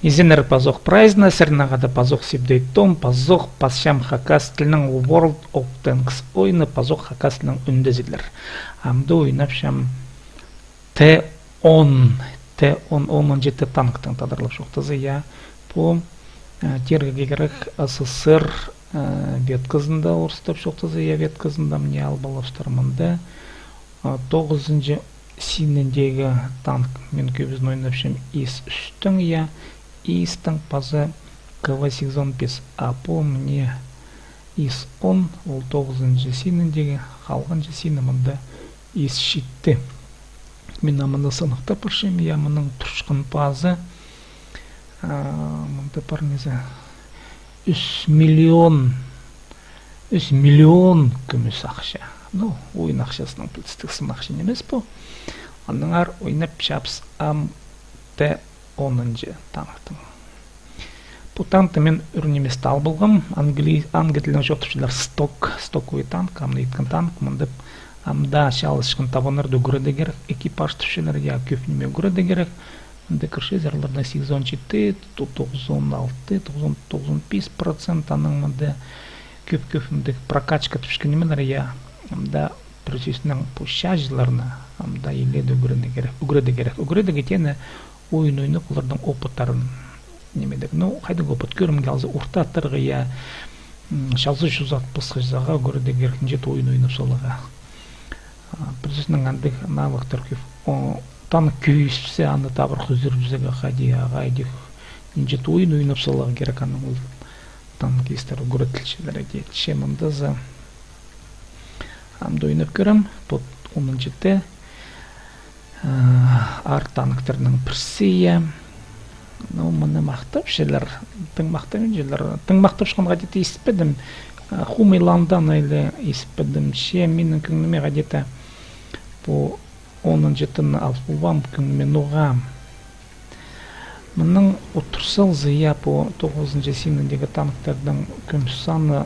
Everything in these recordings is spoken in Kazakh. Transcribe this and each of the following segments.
Изенер пазох праздна, сернагада пазох сибдейтон, пазох пасшам хакастылның World of Tanks ойны пазох хакастылның үндезілер. Амды ойнапшам Т-10, Т-10 жеті танктың тадырлып шоқтызы, я, по тергегерек СССР веткызында орыстап шоқтызы, я веткызында мне албалаштармында 9-ынжы синендегі танк мен көбізін ойнапшам ИС-3-тің, я, ИС-тің пазы КВ-805, а по мне ИС-10, ол 9-ынжы синендегі, қалғанжы синемында ИС-7-ті. Мен амында сынықта пыршым, я мұның тұршқын пазы, мұнда бар незі, 3 миллион күміс ақша. Ну, ойын ақшасының пілістіксін ақша немес бұл. Аныңар ойнап шапс Т-10-ынжы танктың. Бұл танкты мен үрінеместі ал болғым. Ангетілдің жоқтышылар стоковый танк, амны еткен танк, мұндып амда шалышқын табанырды көреді керек, экипаж түшілер, я көпнеме көреді керек. Мұнды кірші зәрлерді 8-17, 9-16, 9-95% аның мұнды көп-көпімді прокачка түшкенемелер, я амда процесінің пұшажыларына амда еледі үгіреді керек. Үгіреді кетені ойын ойны олардың опыттарын немедік. Ну, қайдың опыт көрім қалзы орта аттарға, я шалзы жүзат пысқыжаға үгіреді керек, жеті ойын ойны солыға. Процесінің андық навықтар көп. Танық күйісіпсе, аны табыр құзыр жүзеге қайдық. Жеті ойын ойны солыға керек аның ол танық естері үгіретілшілері дейті. Шемімдізі амды ойнап көрім, бұл 10-ті ар танктарының пірсия. Ну, мұны мақтап шелер, тың мақтап шыққан ғадеті еспедім. Хумиландан айлы еспедім ше, менің күніме ғадеті бұл 10-тіні алып болвам күніме нұғам. Мұның отырсал зия бұл 9-ынжы сеніндегі танктардың күмсаны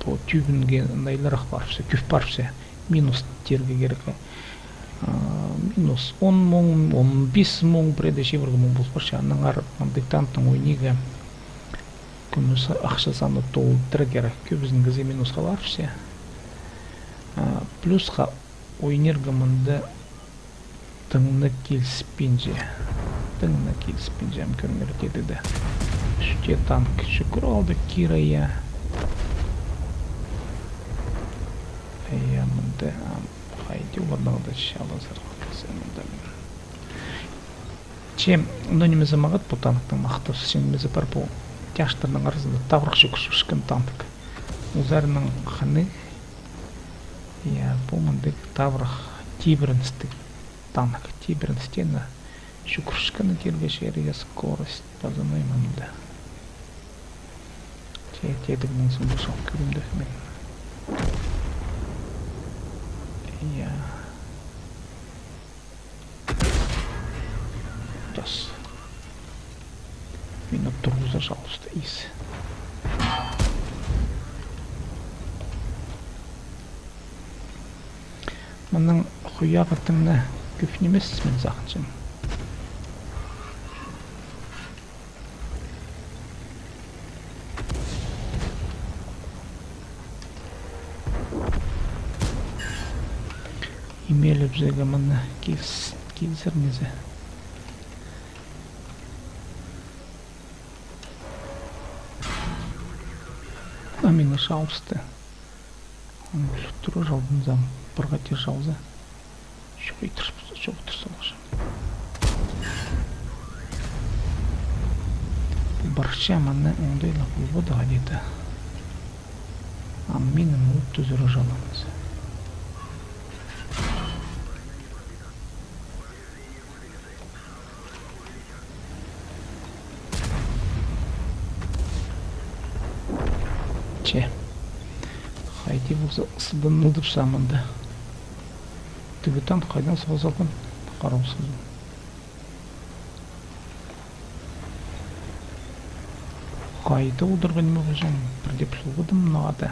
бұл түйбінге найларақ барыпсы, көп барыпсы, минус терге керекі. Минус 10 мың, 15 мың, біреде шебіргі мың бұл баршы. Аныңар диктанттың ойнеге күмісі ақшасаны толдыры керек. Көбіздің кізе минусқа барыпсы. Плюсқа ойнергі мұнды тыңны келіспенже. Көріңер деді. Үште танк шүкір алды кирая. Мұнды қайды олардағы шалы зарғалысы. Чем, но немезе мағыт бұл танктың мақтасы, немезе бар бұл тяштарының арасында таврық шүкіршкен танк. Ұзарының қаны, бұл мұндық таврық тибіріністік танк. Тибіріністені шүкіршкені тергешері скорость базыной мұнды. Тедігінің сұмды шоқ көрімді мен. Раз. Минут 3, пожалуйста, из. Мұның құяғытыңны көпнемесіз мен зақыншым. Имели бізеге мұны келсір незе. Амина шалысты. Тұры жалдыңызам бұрға тер жалзы. Шоқ тұрсалғышы. Барша мұны оңдайлы бұлбыды ғадеті. Аминім ұлт түзірі жалымыз. Қайди болса сылдан ұлдып самынды. Түгітан қайдан соғызалған қараусызым. Қайды ұлдырған ме бұжам, бірдеп сұлғыдым нағады.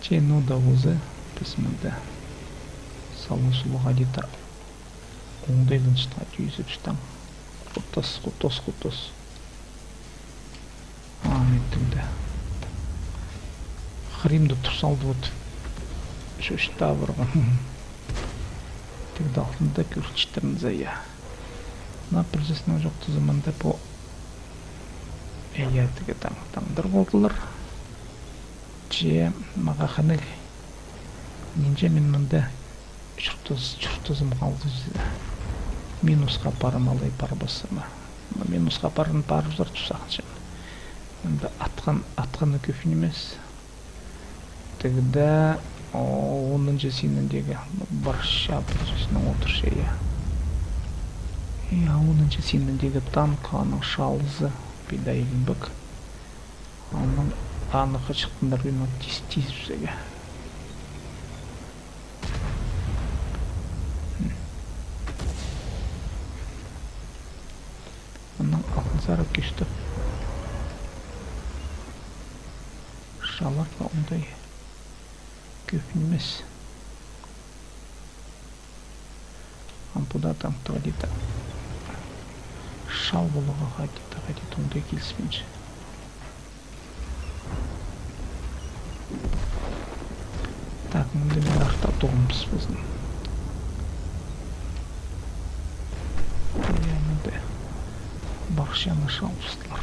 Че, ну да ұзы, пісмінді. Салын сұлыға дейті оңдайлын шытқа түйісіп шытам. Құттос. Меттімді. Хримді тұрсалды өтіп. Шөшті абырғын. Тегді алтында көрчітірін зая. На процесінің жоқты заманда по әйәтігі таңдыр болдылар. Че маға қанық ненже мен мұнда чұртызым қалды жеді. Минусқа парым алай пар басыма. Минусқа парын пар ұзар тұсақын жем. Мұнда атқаны көфін емес. Тегді оның жесініндегі барша процесінің отыр шея. Оның жесініндегі танқаның шалызы бидайын бүк. Оның анықы шықтындар бүйін тез жүзеге. Оның алтын сары кешті. Шаларға ондай көпін емес. Ампуда таңтыға дейді. Шал болуға ғадеті ондай келіспенші. Так, мұнда мен арта тоғымыз біздің. Мұнда бақшаны шалыстылар.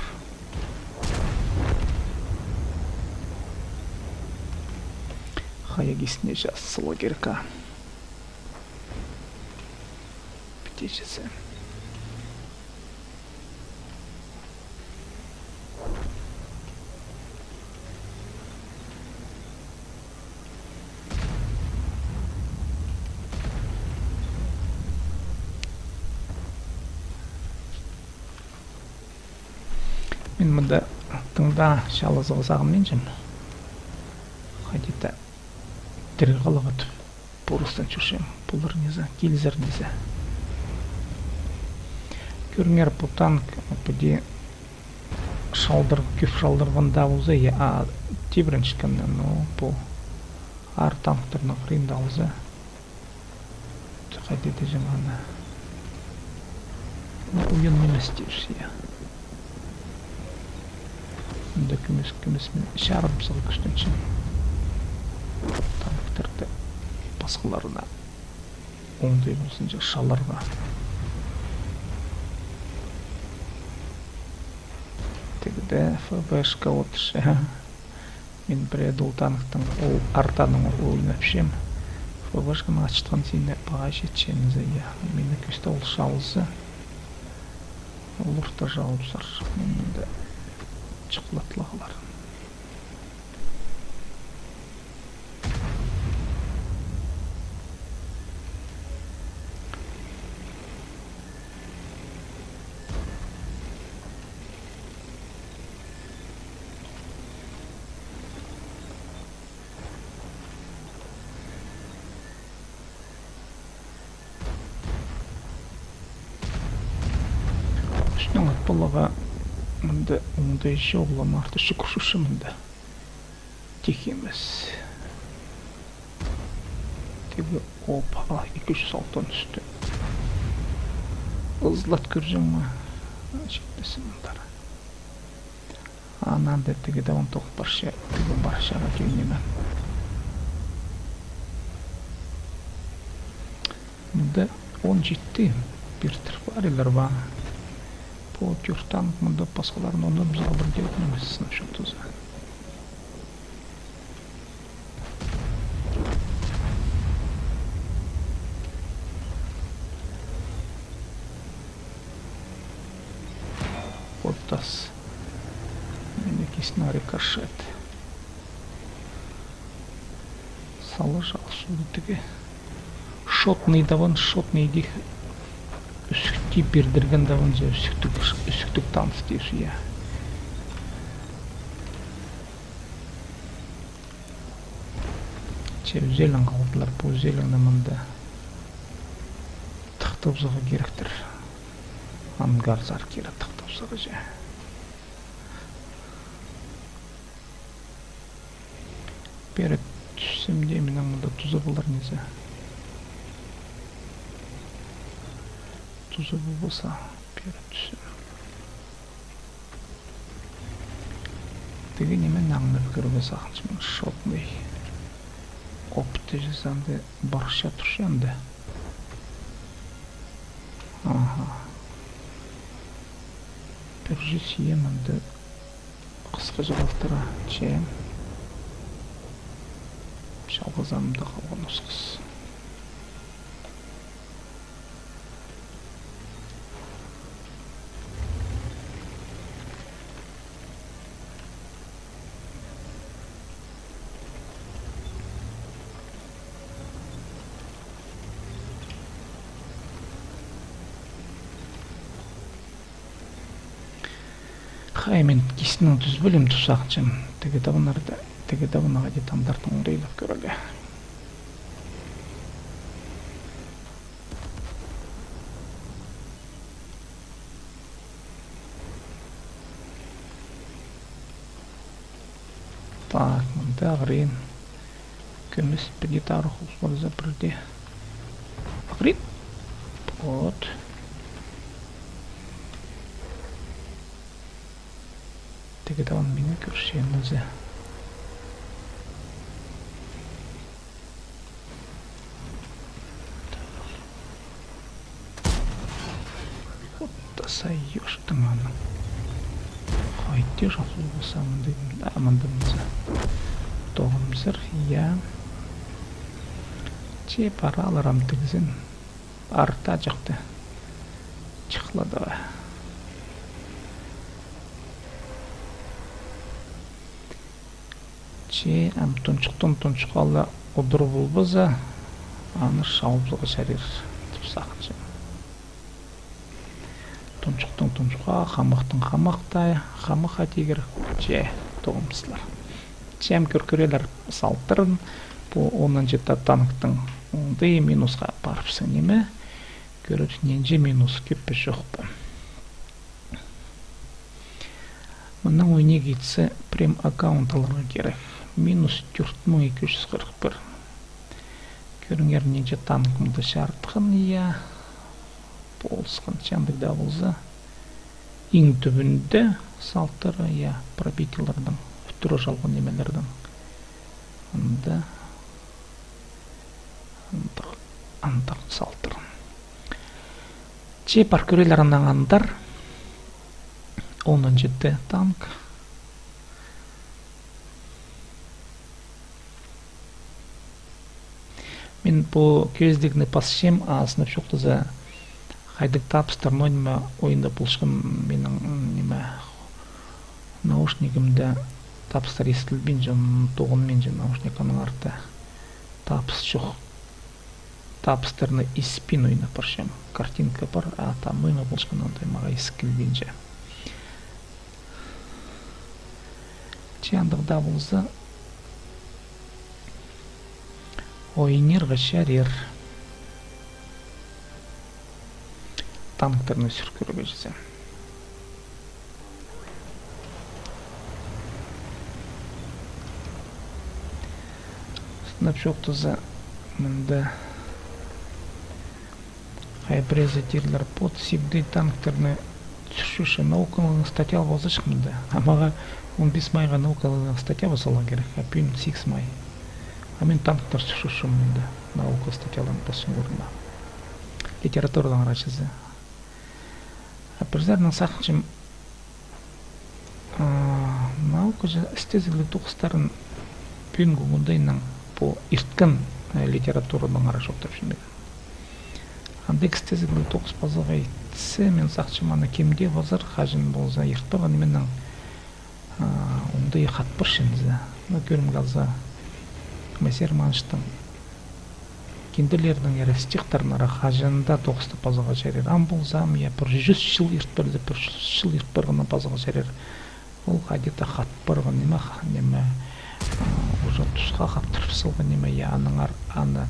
Хаягисіне жасылы керка. Бітешесі. Мен мұнда тыңда шалызығы сағыммен жем. Қадеті тірі қалығыт бұрыстан жүршем. Бұлыр незі, келзір незі. Көріңер бұтан бұде көп шалдырғында ұлзы, тебіріншкімді, бұл ар танқтырны қырында ұлзы. Қадеті жемғаны. Ойын немес дейші. Мұнда күмесмен шарым сығы күстеншін. Танықтырды басқыларына оңдай болсын жа шаларға. Тегді ФБшқа отыршы. Мен біреді ол танықтың артаның ойнап шем. ФБшқаны açtığın seni bağa жетшеміз әйе. Мені көсті ол шалысы. Олырта жалымсар. Менде чықлатлығылар. Бұлыға мұнда ондай жоғылам арты шүкіршіші мұнда тек емес. Тегі опа, 206 үсті. Ұзлат көржің ма? Жетпесі мұндар. Ананда тегі даван тоқ барша, тегі баршаға күйінемен. Мұнда 17 біртір бар елер ба. По тюртан мұнда басқаларын онда бұзға бір делетін емес сынап шөптізі. Оттас. Менекесін рикошет. Салы жалшылы түге. Шотный даван, шотный дейх. Үсікті бердірген даван же үсіктік таныс дейші, я. Че өзелін қалдылар, бұл өзеліңді мұнда тұқтыбзығы керектір. Ангарзар кері тұқтыбзығы же. Бері түссем де менің мұнда тұзы болар несі. Тузы болса беріп Теге немен аңнып көрігі сақыншымен шотмай. Опыты жасанды барша тұршы әнді. Бір жүз емінді қысқы жылықтыра чәйім. Жалғызанымда қалған ұсқыз. Мен кесінің түз бөлім тұсақчым. Теге табынаға детамдардың оңдайлап көрілі. Так, мұнда ағырын. Көміс бір детары құлсыларыза бірде. Ағырын. Вот. Теге табан мені көршен өзі. Отта сайыштың аның. Қайтте жақыл болсамын дедім. Амандымызы. Тоғымызыр, я. Че пара аларам тігізін. Арта жақты. Чықлады. Че әм тұншық алла ұдыры болбыза, аны шауызыға шәрер тұпсақыншы. Тұншыққа, қамықтың қамықтай, қамық әтегер че тоғымсылар. Чем көркөрелер салтырын, бұл 10-шы танктың онды минусқа барыпсың неме, көрір ненже минус көппі жоқпы. Мұның ойне кетсі прем аккаунт алырға керек. Минус 4241. Көріңер ненже танкымды шартықын, иә. Болысқан чандыгда болса. Ең түбінде салтыры, иә, пробителердің, үттірі жалған немелердің. Онда андақ салтырын. Че паркөрелерінің андар 10-шы танк. Мен по көздігіні пасшем, асынып шоқты за қайдық тапыстарны ойында бұлшқын менің неме наушнигімді тапыстар естілбен жан тоғын мен жан наушниканың арты тапыс жоқ. Тапыстарны испин ойына паршем. Картинка бар, а там ойына бұлшқын ондай маға ескілбен жан. Чандықда болса ойнерға шәрер танктарны сүркіруге жесем. Сынап жоқтыза мұнда қайбірезі терлер под сибді танктарны түсуші наукалының статья болзыш мұнда. Амаға 15 майға наукалының статья болсала керек, апин 6 май. А мен танктар сүшушім мұнда, наука статьяларын басын көрінді. Литературадан рачызы. А бірзәрінің сақыншым наука істезілі тұқыстарын пүйінгі мұндайының по ирткін литературадан ара жоқтап жүндегі. Андек істезілі тұқыс базыға етсе, мен сақыншым ана кемде базар қажын болза иртпаған менің ондай қатпыр шынызы. Көрім қалза Мәсер Маныштың кендерлердің әрі стихтарнара қажында тоқысты пазыға жәрер. Ам болзам, я бір 100 жыл иртбірді, бір 100 жыл иртбіргіні пазыға жәрер. Ол қадеті қатпырғы неме, ұжы тұсқа қаптырып сылғы неме, я аныңар, аны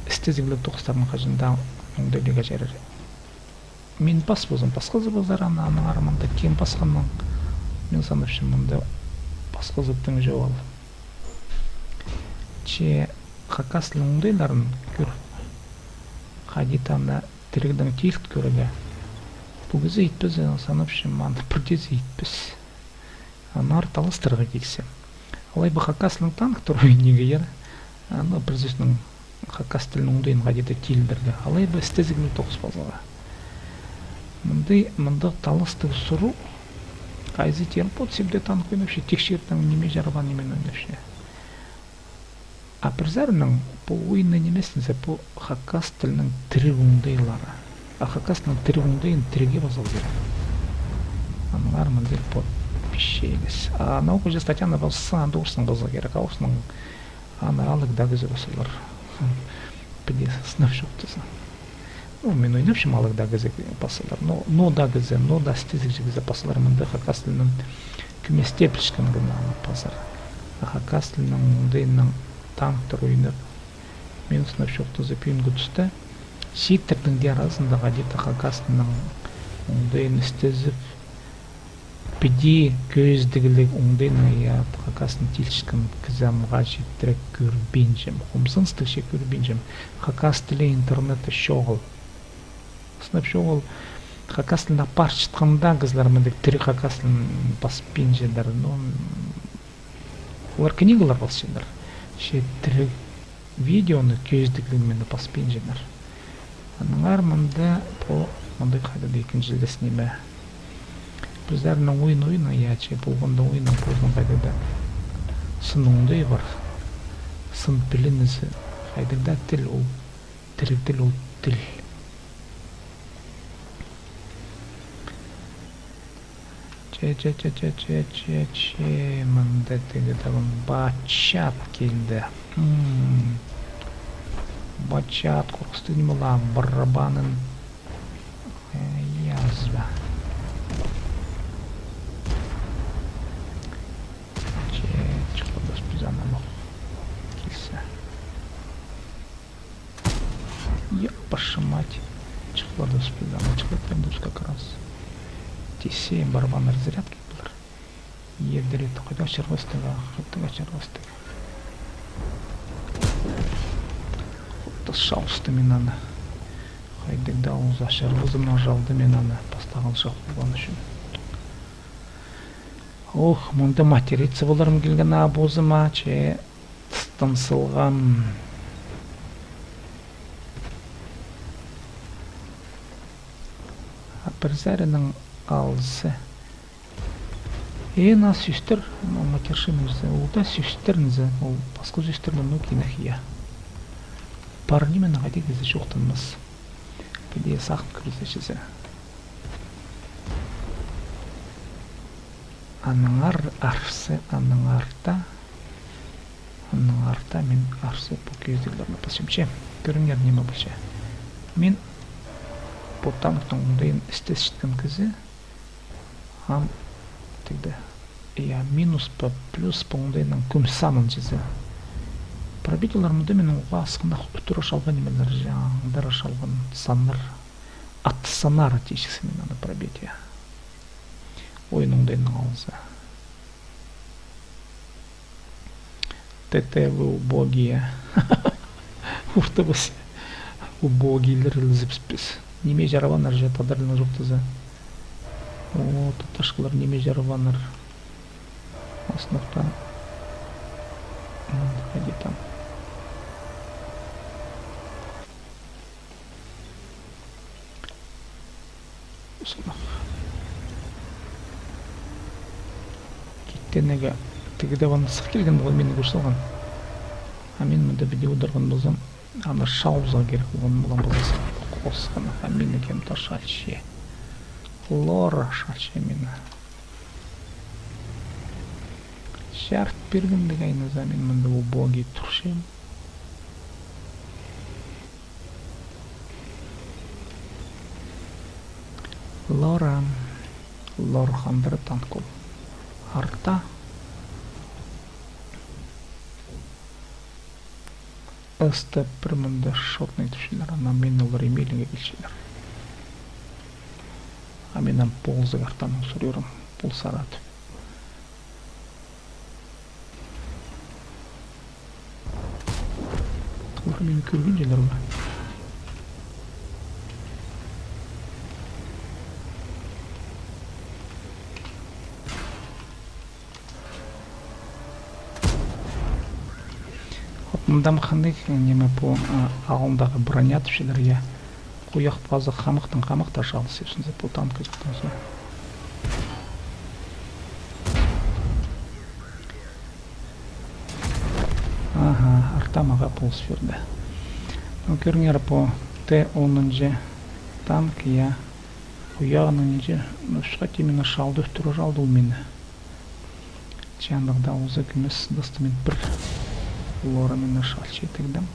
істезігілі тоқыстарының қажында оңдайлыға жәрер. Мен бас болзам, басқызы болзар, аныңар мында кем басқанның, мен саныпшым мұнда басқызыптың жауал. Че қақаслы оңдайларын көр. Қадетаны тиригден тилт көрөгө. Бул кезде итпиз санап шиман протез итпиз. Анар талыстырга келсе. Алай бу хакаслын танк туруйниге ер. Аны президентның хакастылның ундайын гадеті тилдерге. Алай бу стезигни тоқс базага. Мындай талыстык суру кайзы терпот сибде танк ойнапшы текшерттен неме жарган немен ойнапшы. А призерның бу ойны немесинсе бу хакастылның тири ундайлары. А хакастылның тири ундайын тириге базал керек. Анлар мындай под пишегис. А наука же статьяны бассан дурсын базал керек. А осының аны алык дагызы басылар. Пиде сынап шоқтысы. Ну, мен ойнапшым алык дагызы басылар. Но дагызы, но да стезик жегізі басылар. Мынды хакастылның күместе пішкен гына басар. А хакастылның ундайының танктар ойнап. Мен сынап шоқтысы пүйінгі түсті. Шииттердің де арасында гадеті хакастылның ундайын стезіп пиди көздігілік ундайын я хакастын тилшкін кізамға жеттірек көрбенжем. Хумсынстықше көрбенжем. Хакастылы интернеті шоғыл. Сынап шоғыл хакастылында парчытқанда кызлар мындек тири хакастылын баспенжедер. Олар книгалар басшедер. Ше тири видеоны көздігілігімен баспенжедер. Аныңар мында по мындай қайда дейкен жылдесінеме. Біздерінің ойын яче болғанда ойынның болған қайдада сынуындай бар. Сын білінізі қайдада тіл ол тірі тіл ол тіл. Че мында тегедағын бачат келді. Бачат қорқысты немела барабанын язба. Ваша мать, чехлада спидана, чехлада душь как раз. Тисе барабан разрядки булар. Евдерет хотя червостыга, хотя червостыга. Вот шаусты минаны. Хайдык да он за шарвузым нажалды минаны поставил шах булган үшін. Ох, мында материца буларым келген абузыма, че тыстансылған. Перзерінің алысы. На сүйістер, матершімізді, ол да сүйістеріңізі, ол басқы сүйістердің нүкеніх я. Парнимен ғади кезі жоқтынмыз. Педе сақым көрізешізі. Аныңар арсы, аныңарда мен арсы бұл көздігілеріне басымше. Көріңер неме бұлше. Мен по танктың ұндайын істес шіткен кізі ам тегді минус па плюс па ұндайынан көмсамын жезі пробителер мұнда менің ұға асқында үтір ашалған емелер жаңдар ашалған саныр атты санар тешісі мен аны пробетия ойын ұндайының алызы ТТ вы убогие ұрты бөсе убогийлер ілізіпспес неме жарабанар же тадарына жоқтызы. О, таташқылар неме жарабанар. Основта. Ходи там. Кеттенеге тегіде ваны сық келген болған мені көрсалған. А мен мұнда видео дарған болсам, ана шауза керек болған болсам. Осқаны, а мені кем-то шальше. Лора шальше мені. Шарт бергімдік айныза мен мұнда убоги тұршем. Лора. Лор хандыры танкул. Арта. Өсті бір мұнда шотный түшілер, ана мен олар емейлінге келшілер. А менен ползы картаның сүрерім, пол сарат. Олар мені көрген желер ба? мындам қандай неме по алдындағы броня түшелер я қояқ базы қамықтың қамықта шалы сепсінзе по танка жақтан со. Ага, артамаға полс берді. Көріңер по Т-10 танк я қояғының же ұшқа темені шалды өттірі жалды ол мені. Чандығда ұзы күміс дұстымен бір лорамен шал шетігдім.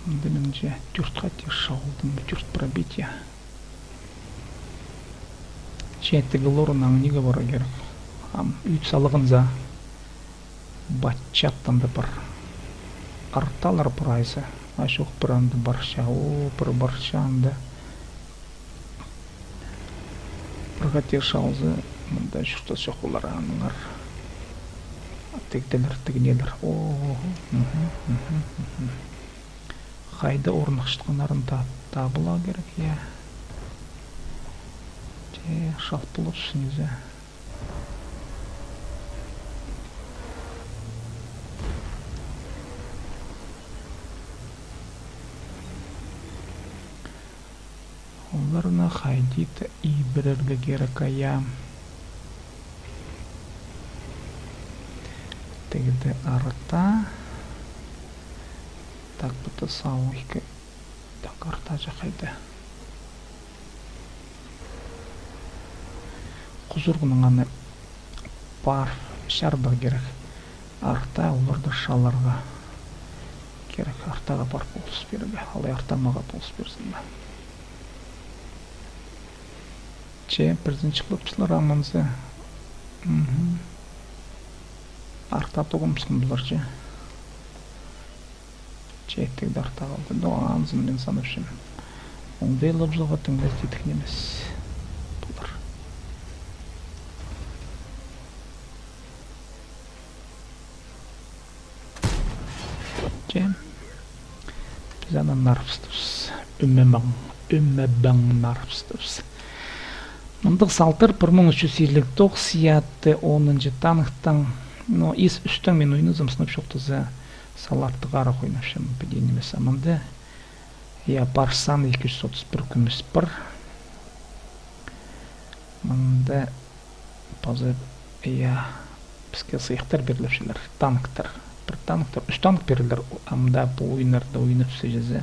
Демен же түртқа те шалдым, түрт пробития. Шетігі лорының неге бара керек. Үйт салығынза батчаттанды бір арталар прайсы. Ашық біранды барша, бір баршанды. Бірға тек шалзы, мұнда жүрті шоқылар аныңар. Тегделер, тегнелер. Қайда орнық шытқанарын табыла керек, я. Шалпылы түсінізі. Оларына қайдейді ибірерге керек ая. Тегді арта. Так бұты сау екі. Так арта жақайды. Құзырғының аны бар шарбар керек. Арта оларды шаларға керек. Артаға бар болыс берге. Алай артамаға болыс берсін ба. Бірден шықлыпсылар аманзы. Арта тоғымсың бұлар же. Еттегді арта қалды. Доғанзым мен саныпшым. Оңдай лып жылға түңгіз дейдік немес. Бұлар. Біз ана нарпыстыбыз. Үммебаң нарпыстыбыз. Мындық салтыр 1359 сиятты 10-шы танықтан, но из үстің мен ойнызым сынып шоқты за салатты ғара қойнапшым беденімес аманды. Я барсан 231 күміс бір. Мында базы я бізге сыйықтар беріліпшілер, танктар. Бір танктар, үш танк берілер, амда бұл ойнарда ойнып сөзі.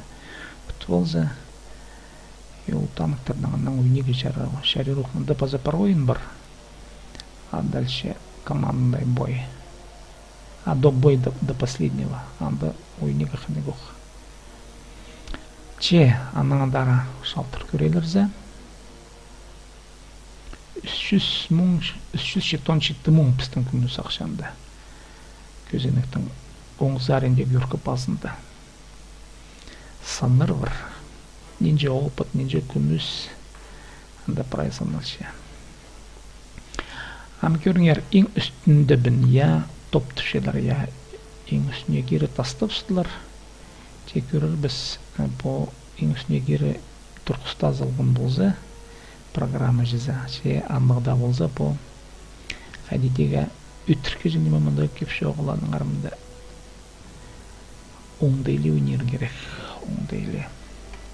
Бүті болзы. Ол танктардан ойнеге шәрі рухында база бар ойын бар. А дальше командный бой. А до бой до последнего. Анда ойнеге қанегоқ. Аның дара шалтыр көрелерзе. 377 мың пістің күнді сақшанды. Көзенектің оңзарінде көркі басында. Саныр бар. Нинже опыт, нинже күміс. Анда прайсанылшы. Көріңер, ең үстінде бін, я топ түшелер, я ең үстіне кері тастапсыдылар. Тек көрір біз ең үстіне кері тұрқыста залғын болза, программа жыза. Амығда болза, қайдетеге үттірке және мамында көпші оғыланың арымында оңдайлы өнер керек. Оңдайлы.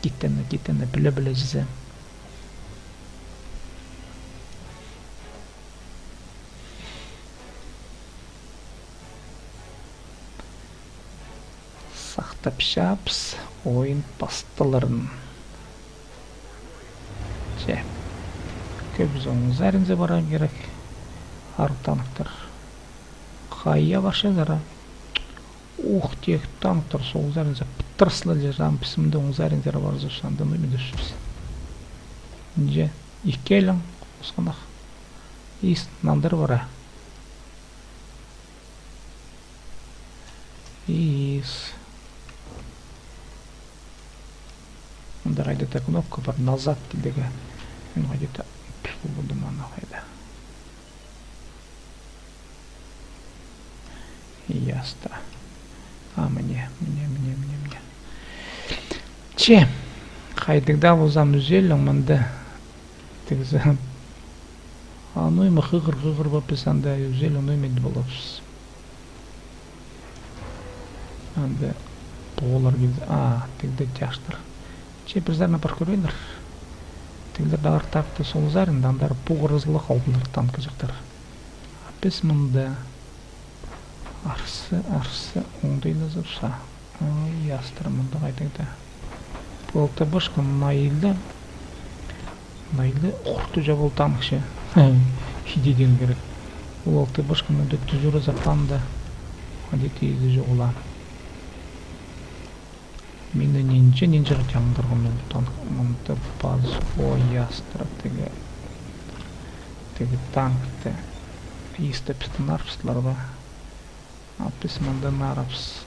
Gittende білі жізі. Сақтап шапс, ойын бастыларын. Көп зоңыз әрінзе бара керек. Ару танықтар. Қайя баша зара. Тек танктар сол зарынза пыттырсылы жан пісімді оң зарынзара бар зашандан өмеді үшіпсі. Нже, еккелің, осқанақ. Ис, нандыр бара. Ис. Онда қайдата кнопка бар, назад дедегі. Мен қайдата піл бұлдым ана қайда. Яста. Мне. Қайдығда болзам үзелің мұнды. Тігізі Аны мы хыгыр бапыз анда үзел аны мед болапыз. Анда болар gibi. Тегде жаштыр. Чепирзарна бар көрөйлөр. Тегде дагар такты сол зарында андар пугырызлы калдылар танк жактар. Біз мында арсы оңдайлы запса. Ястыр мында кайтайда. Болта башка найлы курту жабыл танкшы. Хидеден керек. Болта башка мында түзүрө запанда. Адети изи жогула. Мені нинче жаңдырғым танк мында баз ястыр теге танкты истепстен арпстлар ба. Апис мында нарапс.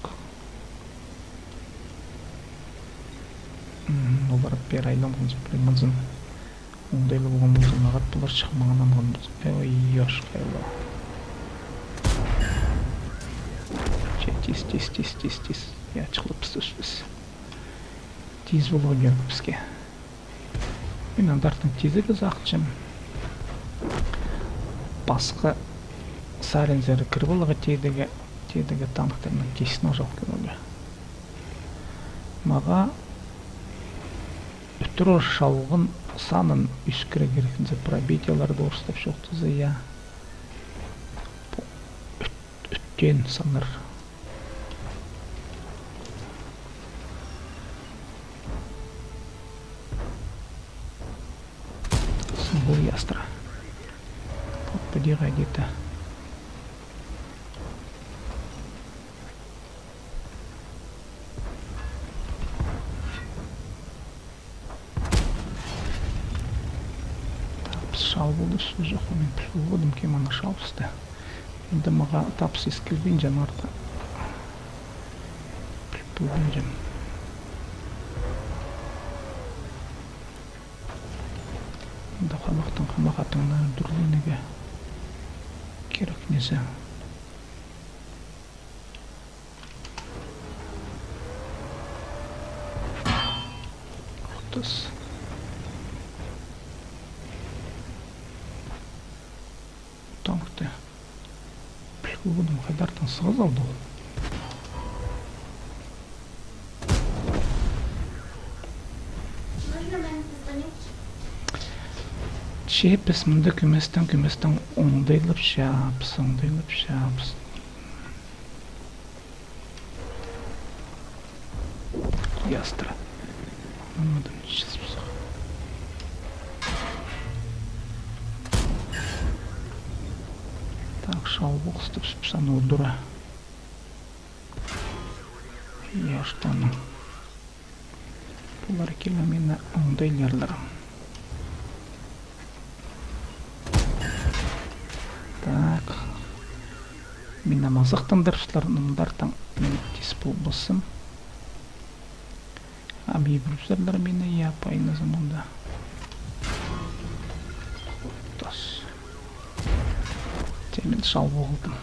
Олар бер айлам қылжып примазын. Оңдайлы болған болсын ағат бұлар шықмағанан қылмыз. Еш қайлы. Тис. Я чықлып пістіс. Тиз болу керек бізге. Мен андардың тизігі зақчым. Басқа сарензері кірбілігі тедігі танықтарының тесіне жал көрілі. Маға үттірі шалғын санын үскірі керекінзе пробетияларды орыстап шоқтызы я. Үттен саныр. Бұл ястыра. Подбегай где-то. Шал болды су жоқ. Мен пілгодым кеманы шалысты. Енді маға тапсы ескілген жанарда. Пілгодым жан. Енді қамақтың дүрленіге керек несі. Отыз. Танкты. Пілгодым қайдартын сығыз алды ол. Чепіс мұнда көместен оңдайлып шапс. Ястыра. Мұнда нешіз бұзақ. Так, шал бұқыстып шыпсан ордыра. Яштаның. Бұлар келемені оңдайларларым. Так. Мен намазықтың дұрыстарының мен тес болбысым. Аби бүрсерлер мені япайны заманда. Тас. Темен шал болдым.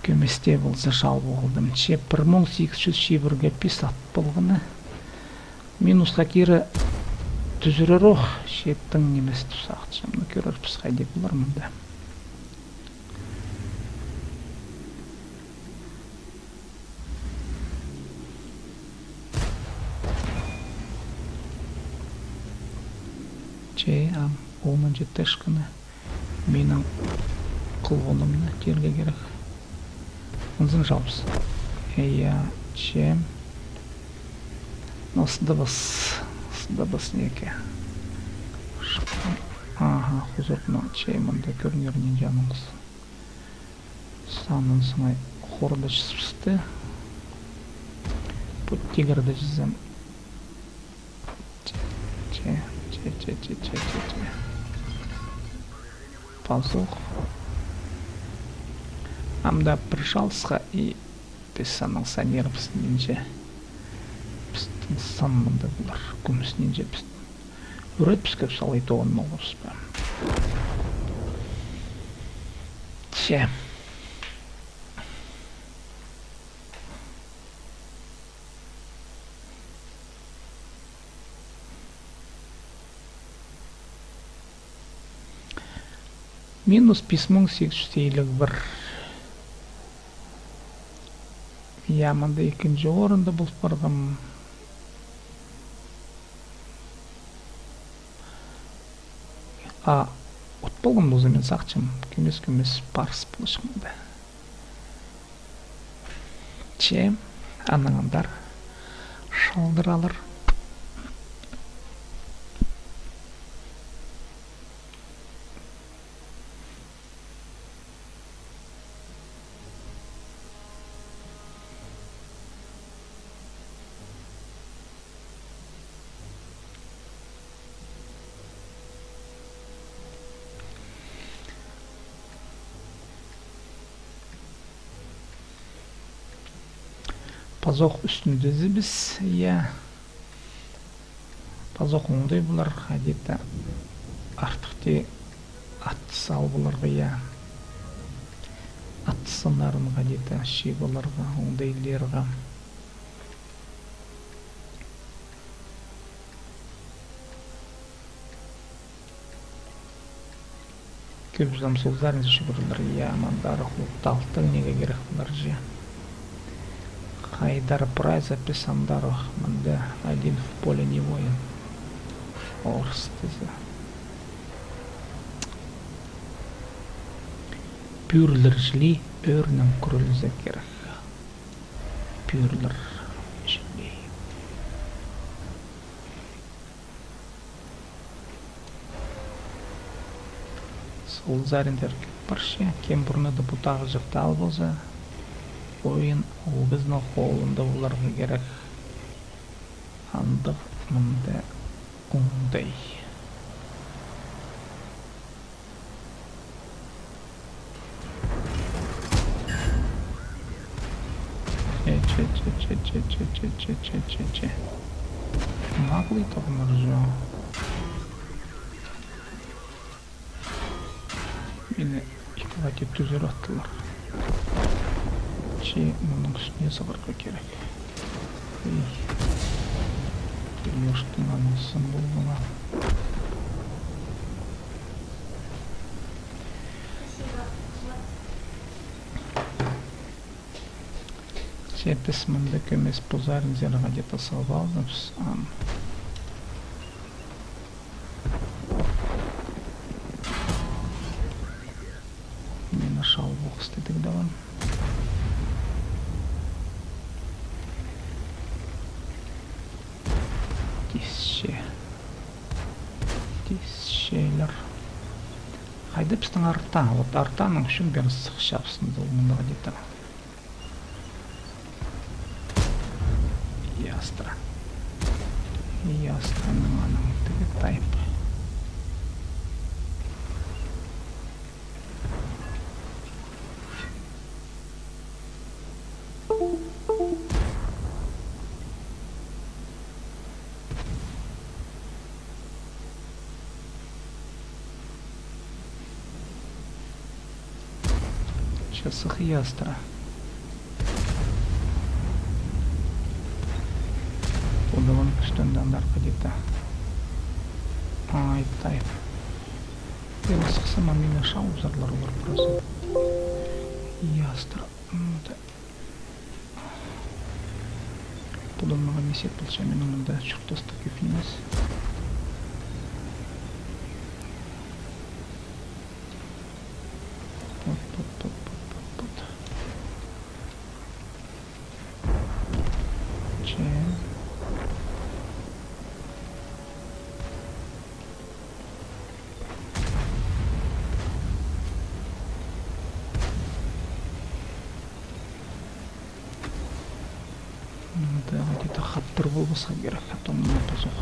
Көместе болса шал болдым. Чеп 1800 шебірге писат болғыны. Минусқа кері түзірер оқ. Шептің немес тұсақчымны көрір пысқай деп болар мұнда. Олман жетешкіні менің қылғынымны терге керек. Онзын жауыз. Чем. Сдабыс неке. Хұзыртына чемінде көрінерінен жаныңыз. Санын сыңай хорда жысыпсты. Бұттегірді жызым. Пазух. Амда пришалсқа и писанның санербіс нинже. Пістің санмында бұлар. Күміс нинже пістің. Үрет піскіп салай тоғын молғыз ба. Че. Минус 5851. Яманда екінші орында болып барғам. Отпалғым бұзы мен сақчым. Көмес парс бұлышымды. Че, анаңандар шалдыр алыр. Пазоқ үстіндегі біз, пазоқ оңдай бұлар, әдетті артықте атты сал бұларға, атты сынарын әдетті ши бұларға, оңдайларға. Көп жылам солзарын шүгірлер, мандары құлтталтың неге керек бұлар же. Хайдар Прайс записандар мында один в поле не воин. Орстызы. Пюрлер жли өрнің күрілзі керек. Пюрлер жли. Сол зарендер баршы. Кем бұрны да бұтағы жықты ал болса. Ойын біздің қолында оларға керек. Андық мұнда оңдай. Че. Наглый тоғыныр жо. Мені икалати түзір аттылар. Мұның үстіне сығырға керек. Елештің анылсын болғына. Біз мұнда көмес бұзарын зерға дета салып алдымыз. Мені шал боқыстедік даван. Şeyler. Haydi bizden arta. Вот артаның үшін бері сық шапсын долмында ғадеті. Ястра. Ястраның аның тігі тайп. Сық ястра. Бұдығын күштенден дарға деді. Тайп. Бұл сықсыма мені шаузарлар олар бұрасы. Ястра. Бұдың маған месет болса, менің мұнда шұртасты көпінеміз. Где-то хаттыр болса керек, потом мына позоқ.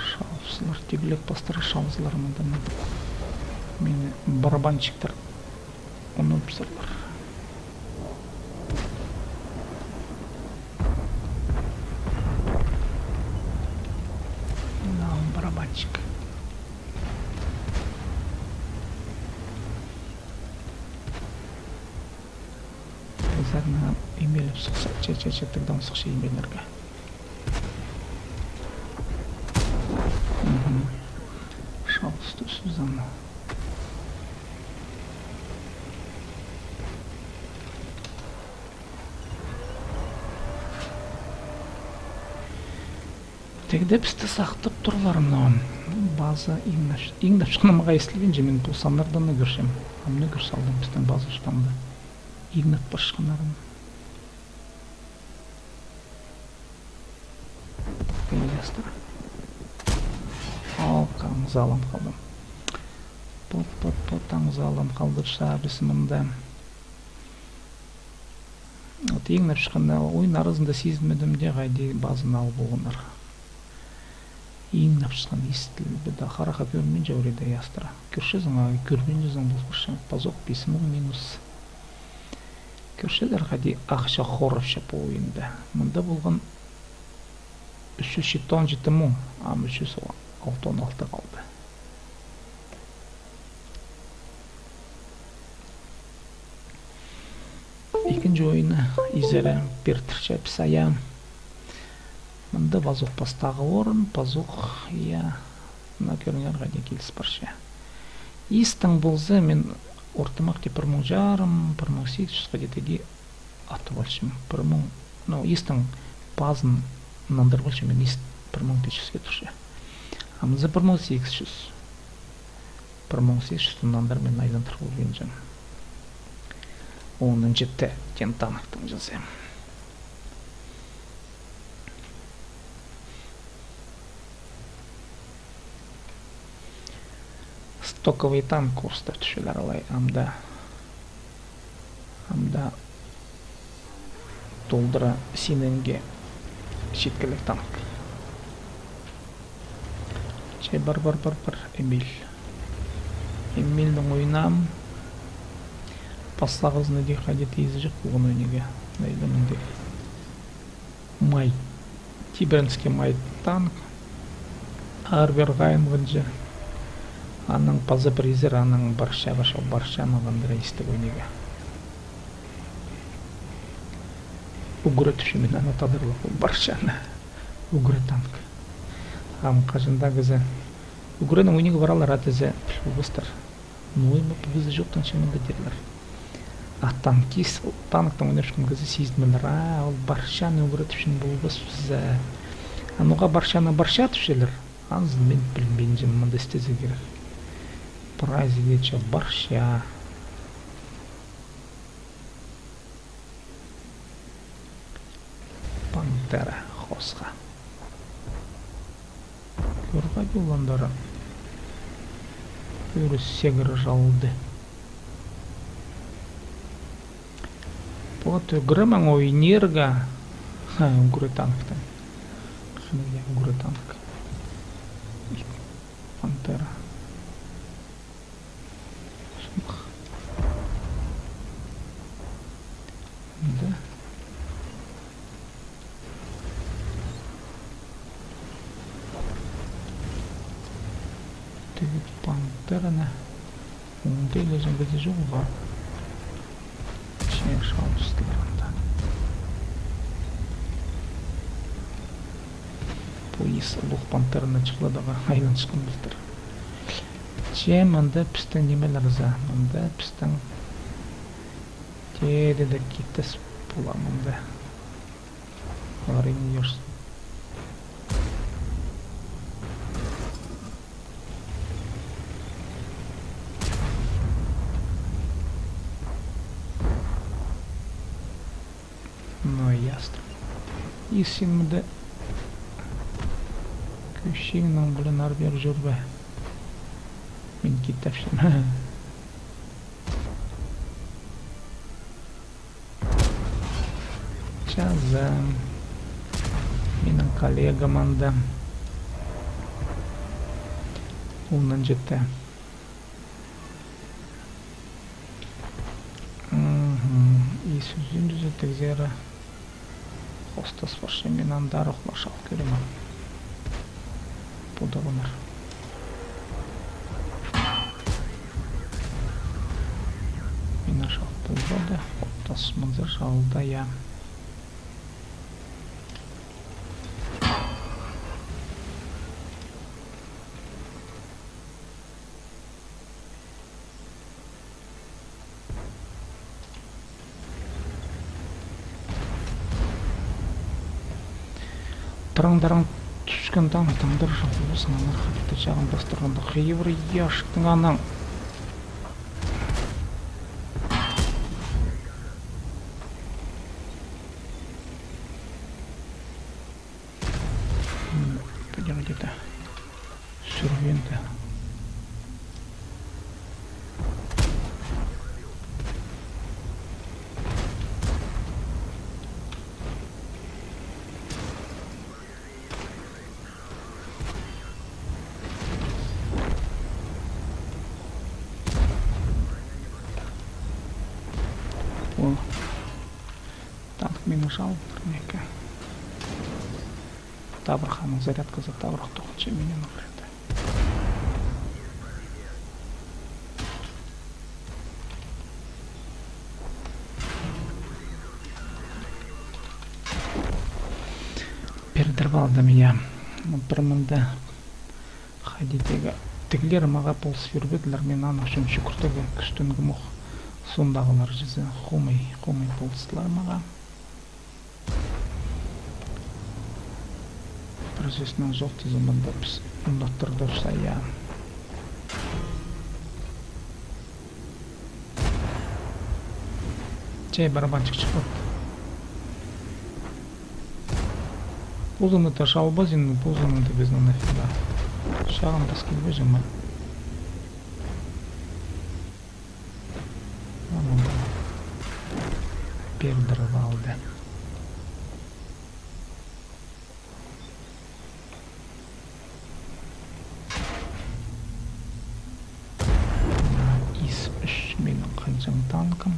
Шалсылар, тегілек бастары шалсылар мұнда. Мені барабанчиктер оны өпсірлер. Барабанчик. Зарна имели сықса, че, тогда он сықша имелерге. Шалстус. Сузан. Тегде бізді сақтап тұрлар мынауын. База иңдап шыққанымға естілген же мен бұл сандардан да көршем. Амны көрсе алдым біздің база шыққанды. Иңдап бар шыққанарын. Ястыр. Ал, аңыз алам қалдым. Пот, аңыз алам қалдырша біз мұнда. Иңдап шыққанда ойын арызында сезілмедім де ғайди базын алып болғандар. Иң напшысқан естілді да қарақа көрмен жауреда ястыра. Көршезің ағы көрмен жүзің бұл құршын. Пазоқ бесімің минус. Көршелер ғади ақша қорыпша по ойында. Мұнда болған 317 мың, ам 316 қалды. Екінші ойыны изері пертірші пісая. Мұнда базуқ бастағы орын, базуқ, на көрінер ғаде келіс барша. Истің болзы мен ортымақ те 1,5-1,800 ғадетеге аты болшым. Истің базын нандыр болшым, мен ист 1,500-ге тұршы. Амызы 1,800. 1,800 нандар мен айдан тұрғыл бенжім. Оның жетті тентанықтың жазайым. Стоковый танк курста түшілер алай амда толдыра синенге шеткілік танк. Чай бар, Эмильдің ойнам пассағызны де қадеті езі жоқ бұғын ойнеге. Дайдымынды май, Тибернский май танк, Арвергайм ғынжы. Аның пазы призер, аның барша нағандыра есті ойнеге. Угры түшімен ана тадырлық баршаны. Угры танк. Ам қажында кізі. Угрының ойнеге баралар атызы ұлғыстыр. Ноймы пөвізі жоқтан шымында дерлер. А танкист танктың ойнап шыққан кізі сездімелер. Ол баршаны угры түшін болғыз бізді. Ануға барша түшелер. Анзын мен білмейінжім мұнда істезе керек. Прайзидеча барша. Пантера хосқа. Көрға боландары. Көрі сегір жалды. Вот грымың ойнерға. Угры танктың. Угры танк. Пантера. Да. Тегет пантераны. Онда ележін көзі жоқ ба. Шең шалыстыларында. Поис бұл пантераны чықладыға айдан шықын бұлтыр. Че, мұнда пістің немелер за. Мұнда пістің Теде де киттес була мұнда. Арин ерсін. Ну, ясно. И симде күшігінің бұлын арбер жүрбе. Мен киттепшім. Жазам. Менің коллегаманда. Оның жетті. И сөзін düzelttik zira. Hostas var мен андары ұқлашал көрімі. Бұл да бұнар. Мен ашал бұл да. Hostas мұнзыр жалда я. Тыраңдарың түшкен таң таңдар жалғыз аңар хатты жағындастырғанда қиыбыр яшықтың анаң. Где-то сервенты. О, танк мені жалып тұрмекі. Табырханың зарядкасы табырық тоқытшы менен ұқырды. Пердіріп алдым, я. Бір мінді қадетегі тігілер маға полыс вербеділер, мен анық үшін шүкіртігі күстінгі мұқ сондағылар жізі қомай полыстылар маға. Процессның жоқты заманда біз ұндаттырды сая. Чай барабанчик шығып. Пузаны-то шалбазин, пузаны-то без нафига. Шағын-то скилбе жымы. Пердіріп алды. Менің қаншаң танкым.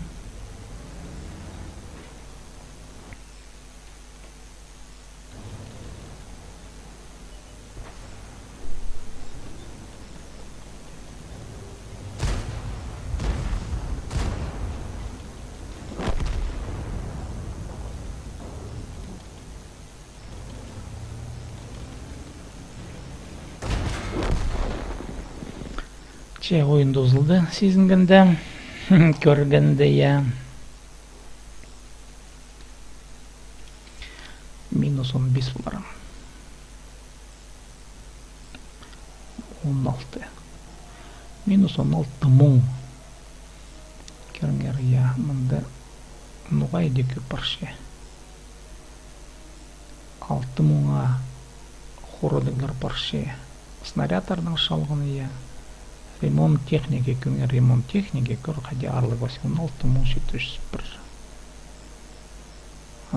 Чай ойын дозылды сезінгенде. Көргенде, я. Минус 15 барам. 16. Минус 16 мұң. Көріңер, я. Мұнда нұғай декі парше. 6 мұңа хородығылар парше. Снарядтардың шалғыны, я. Ремонт техники, күнге ремонт техники, көрқаде арлық 16 мың 701.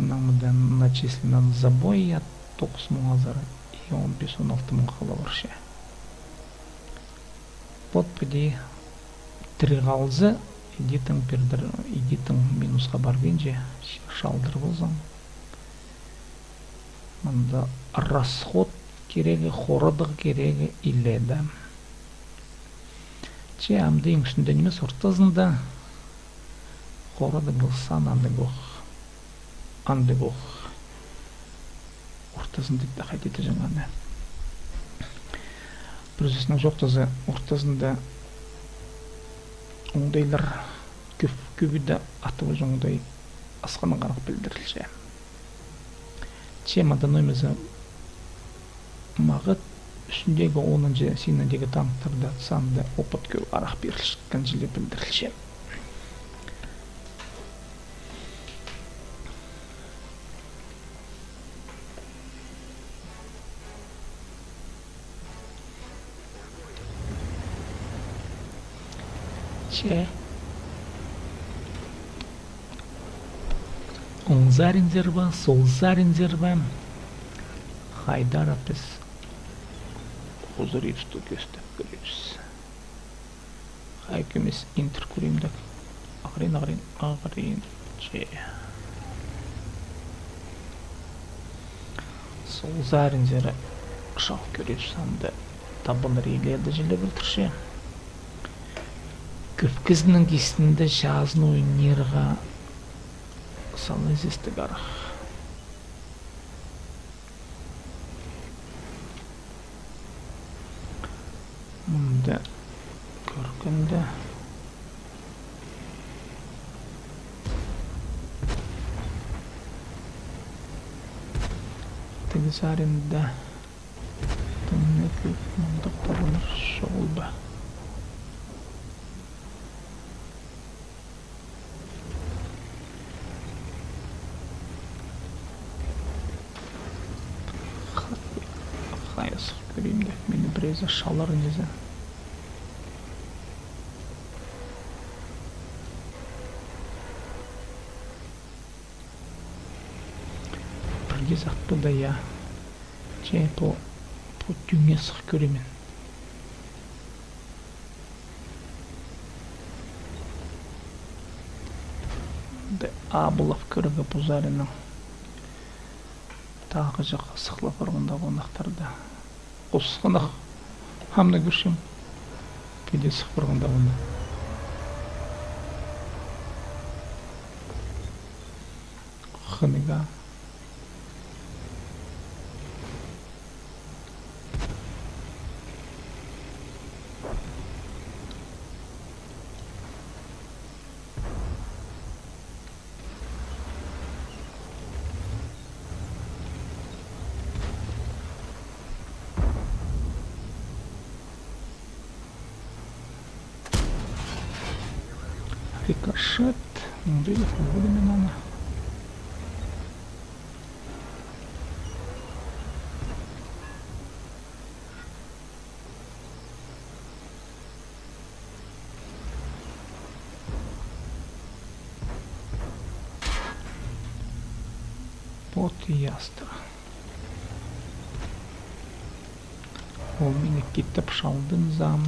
Анамыдан начислен забой, я 9 мың азары и 15-16 мың қала баршы. Подпади 3 қалзы, едетің минусқа баргенже шалдыр болзам. Мында расход керегі, хородық керегі иледі. Че амды еңшінде немес ортазында хорады болсан андығық ортазында да қайтеті жаңаны. Процессінің жоқтазы ортазында оңдайлар көбі да атывы жоңдай асқаны қарық білдірілші. Че мадан оймызы мағыт үстіндегі 10-шы сеніндегі танктарда санды опыт көп арақ берілшіккен жылы білдірілші. Че оң заринзер ба, сол заринзер ба, қайдар апыз Озыревсті көстіп көреміз. Қайкеміз интер көремдік. Ағырин. Че. Сол заринзері шақ көреш санды табыныр еледі жылы білдірші. Көпкізінің кестінде жазын ойынерға салы зесті қарық. Мұнда көргенде Заринда тыннеклик мындык табыныр шоғылба. Хайысық көрейім де, мені бірезі шалар незі. Бірге зақпы да я. Че по дүнге сық көремен. Абылов көрігі бұзарының тағы жаққа сықлап ұрғында қонақтарда қосқынақ хамна көршім кеде сық ұрғында қонда қыныға рикошет, видите, вовремя надо. Вот и ястра. У меня китап шалдын зам.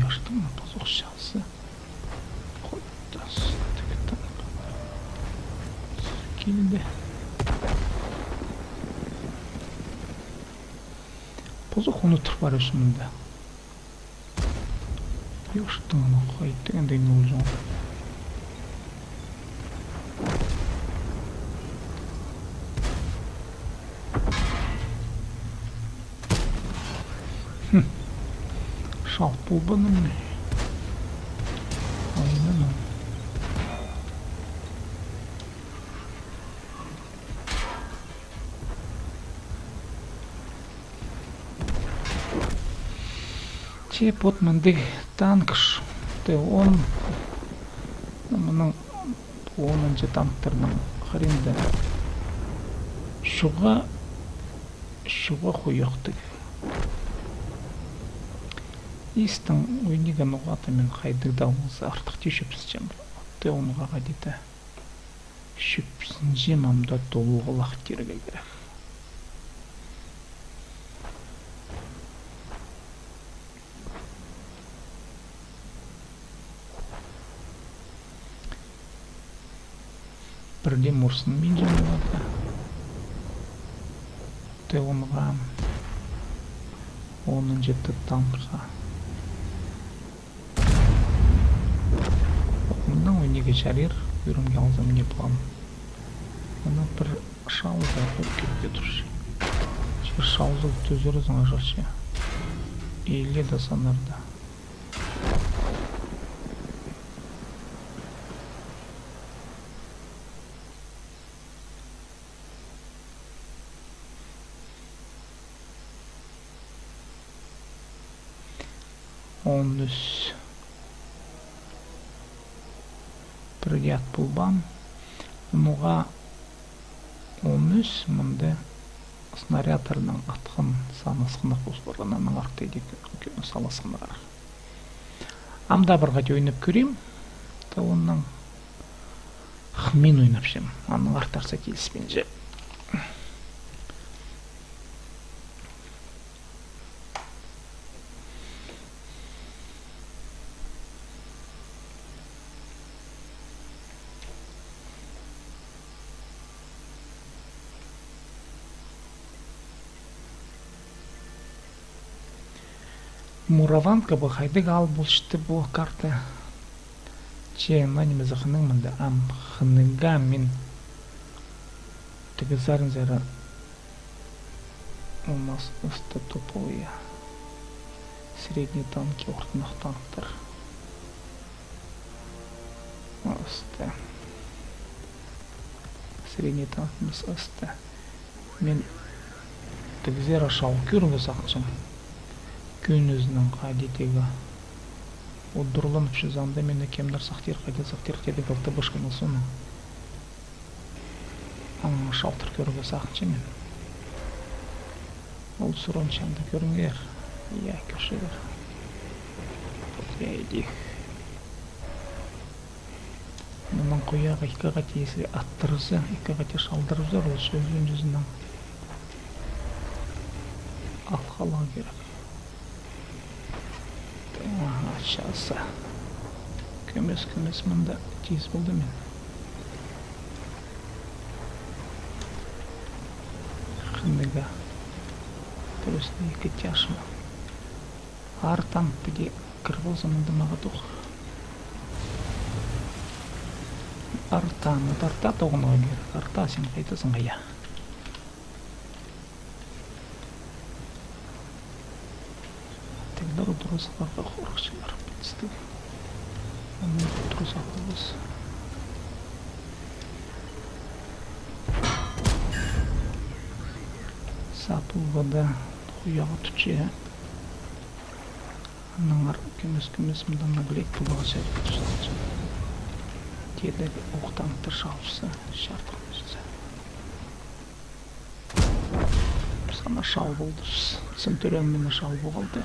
Что мы позорщался? Хоть да, так скильде. Позох унутур бар өсүмүндө. Ёштуну койт дегендей нужен. Шалт булбаным не. Aynen. Че потманды танкш. Те он мына онынчы танктарның хәрендә. Шуга хуяктык. Истің ойнеген ұғаты мен қайдығдауыңызы артық тешіпсізчем. Те онға ғадеті шүпсінже мамда толуғы лақтерге керек. Бірде мұрсын мен жаңылады. Те онға 10-ті танкға Мындан ойнеге жарер, үйрімге алзам не план. Мына бір шауза өткепке тұршы. Жер шауза төзері заңа жаршы. Ейле да санарда. Оныз. Біргет бұлбам. Мұға 13 мұнды снарядарның атқын санысқынық ұсборғанының артайды саласқынығар. Амда бірға ойнап көрем. Та онның мен ойнап жем. Аның артарса келіспен же. Мураванка бұл қайдық ал бұлшты бұл карта. Че, мәнімі зақының мұнда ам қыныңға мен тігізарын зәрі у нас топовые средние танки, ортынақ танктар. Осты. Средний танкіміз осты. Мен тігізер ашау көріңгі сақчым. Күн өзінің қадетегі отдұрылынып шызамда мені кемдер сақтер деді қалты бұшқының соны. Шалтыр көріңгі сақчы мен. Ол сұрын шамды көрінгер. Я көшігер. Подвейдік. Мұнан қояға екі қате есілі аттырызы, екі қате шалдырызы ол сөзін жүзінің алқалау керек. Aşağısı. Kömüz mında çiz buldum ben. Хынныга. Просто екі тяшма. Артам пиде кырвыл заманда мағадуқ. Артам, арта тоғынға керек. Арта сен қайтасың ғая. Тогда дұрысқарға қорықшылар бітісті. Оның дұрыс ақылыз. Сапыл вода құяғы түтше. Анаңар көмес мұнда наглек тұлға шәріп тұшылды. Дедегі оқтанықтыр шалшысы шартық өсі. Сана шал болды. Сымтөрен мені шал болғалды.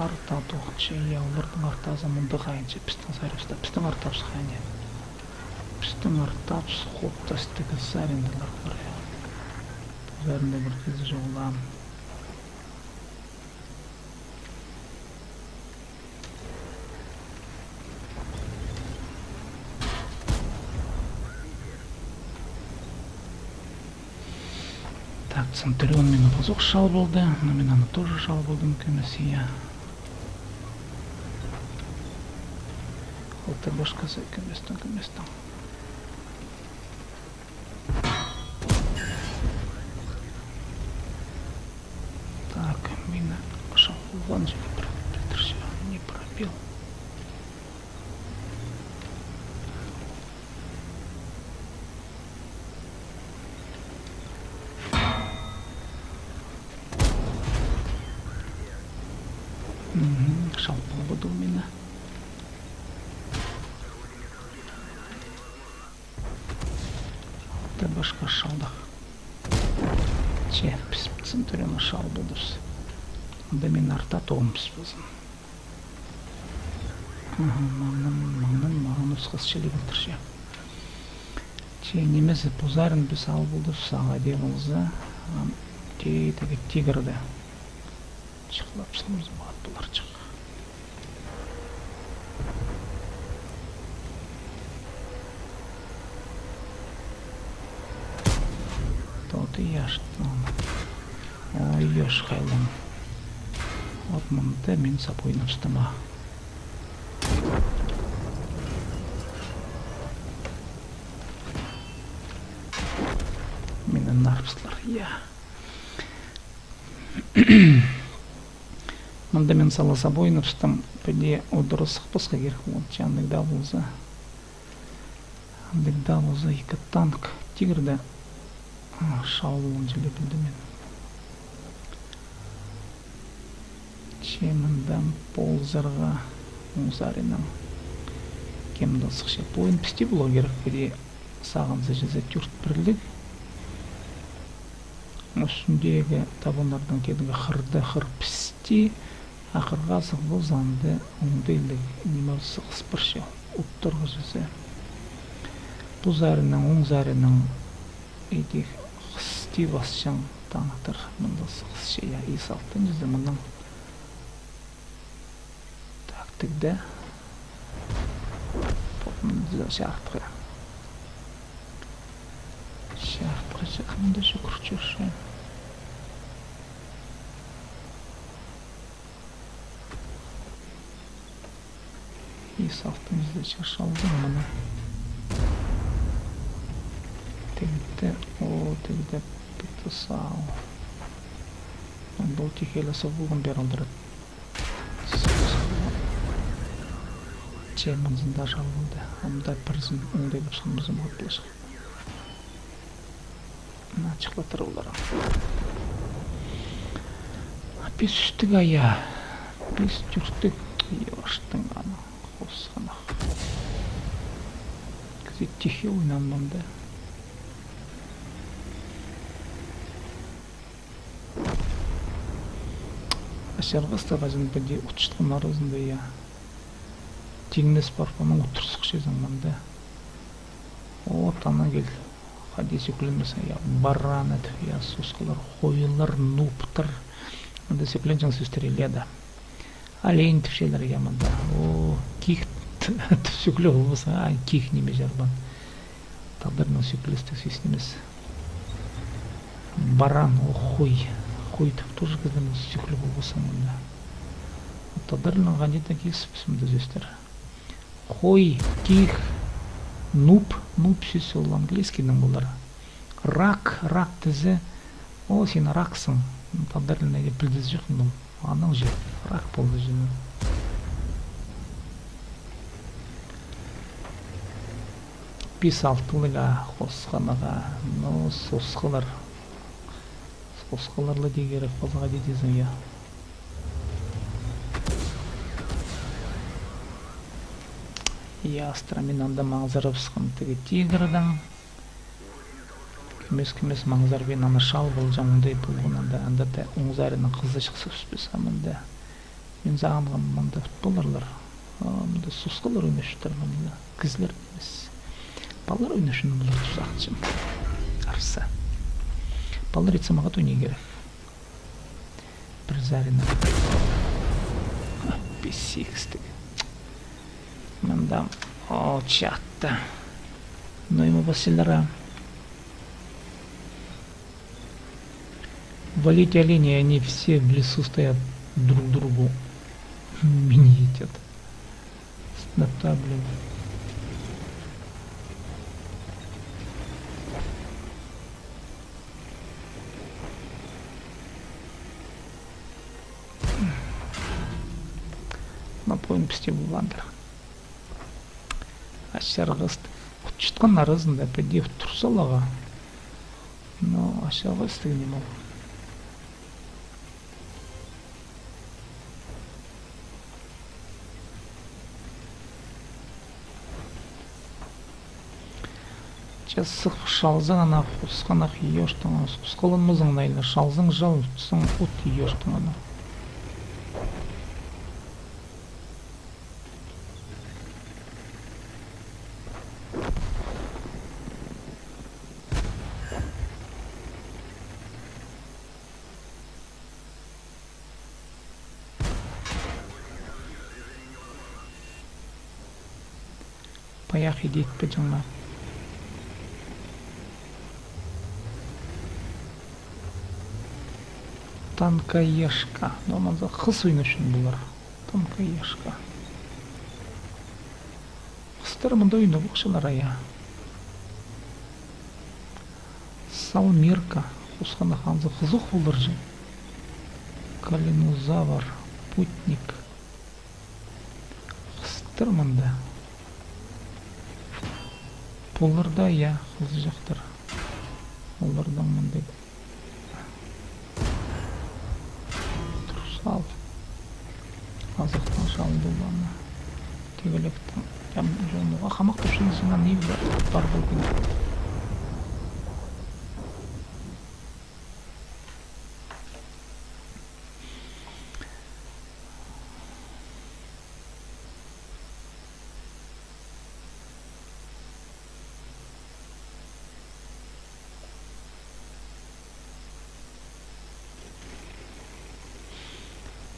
Арта тоқыншы, олардың арта заманды қайыншы, пістің сайрыста, пістің артапсы қайын. Пістің артапсы қоптастығы сәрінділер көрі. Бұзарында бір кезі жоғылам. Так, Центурион мені бұзық шал болды, но мен аны тоже шал болдым көмесі, я. Алты башқасы көместің. Так, мені шал болған және бітірші, не пробил. Шал болды у мені. Башқа шалдық. Че, Центурион шал болдырсы. Онда мен арта тоғымыз болсын. Мағын ұсқыз шелеген тұршы. Че, немесі бұзарын біз ал болдырсы аға демізі. Тегі тигірді. Чықлап сылымыз бағат бұлар чық. Ты яшт, ой, еш қайлым. Вот мұнды мен сапойын ұстыма. Мені нарпсылар, я. Мұнды мен сала сапойын ұстым. Пөде одырысық бұсқа керек болды. Андығда болза екі танк тигірді. Шал болуын желе білді мен. Чеміндан ползарға ұңзарынан кемді сықшы. Бойын пісте болу керек көде сағынзы жезі түрт бірлік. Үстіндегі табынлардың кедігі қырды қыр пісте, ақырға сық болзанды ұңдайлық немер сықыс бірші ұттырғы жезі. Бұзарының, ұңзарының едік қысти басшан танықтыр мұнда сықсы я исалттың жүзі мұның тактикді бұнды шартқы мұнда жүкір жүрші Исақтың іздечі шалдың мұны. Тегді, тегді бітті сау. Бұл текелесі бұлғын бер алдырады. Чемінзінде жалғылды. Амдай бірізін өңдейліп сұнымызын бұғытлышы. Мына чықлатыр олар. Бес үштік ая. Бес жүрстік. Ештің ана. Қосқана. Кізе тихе ойнанмамды. Ашарғысты ғазын бәде ұтшытқын арызында я. Тегінес барпаның ұтырсық шезіңманды. Отана кел. Хадесі күлімесін я. Баран әді. Я сусқылар, қойылар, нуптыр. Онда секленчің сөстер еледі. Алейн түшелер яманда. Ких түсіклі болмаса, ких неме жарбан. Тағдырның сөкілісті сөйснемес. Баран, қой. Қой түп тоже кізден сөкілі болмаса мұнда. Тағдырның ғанета кесіп сүмді сөстер. Қой, ких, нуп сөзі ол английскийдің болар. Рак тізі. О, сен раксың. Тағдырның әге білдіз жоқын бұл. Аның же, рак болды жені. Бес алтылыға, қосқаныға, сосқылар. Сосқыларлы дегерек болға дедезің я. Астрамен анда маңзарып сықымтығы тегірдің. Кемес маңзар бен ана шал бол жаңындай болғанында анда да оңзарының қызы шықсы үспес амында. Мен зағанған мында футболарлар. Мында сосқылар өйнешітір мында. Кізлер емес. Балар өйнешін бұлар тұзақчым. Арса. Балар етсі мағат өйне керек. Бір зарина. Бес-сегістік. Мында чатта. Нойма басилара. Валить оленей, они все в лесу стоят, друг другу минетят. Снота, блин. Напоим псте буландыр. Ашарғыз құтшытқан арызында пәдев тұрсалаға. Но ашарғыз тігіне мол. Сық шалзың ана құсқан ақ ешті ана құсқылымызың найлы шалзың жал тұсың ұт ешті ана. Паяқ едет пі жаңа. Танкаешка. Нормалда қыз ойнашын бұлар. Танкаешка. Қыстар мұнда ойны бұқшылар ая. Салмирка. Қосқанда қанзы қызық бұлар жын. Калинозавр. Путник. Қыстар мұнда. Бұларда ая қыз жақтыр. Олардан мұнда. Ал азықтан шал болғаны тегелектің жоңуға қамақ тұшыңызынан не бар болған.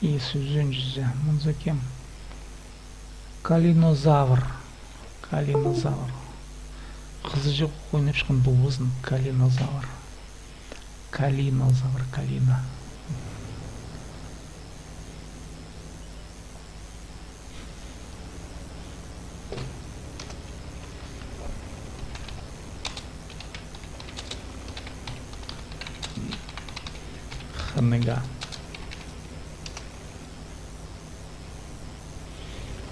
И сүзін жүзі мұнзы кем. Калинозавр. Қызы жоқ ойнап шыққан бұл өзін. Калинозавр. Калина. ханега.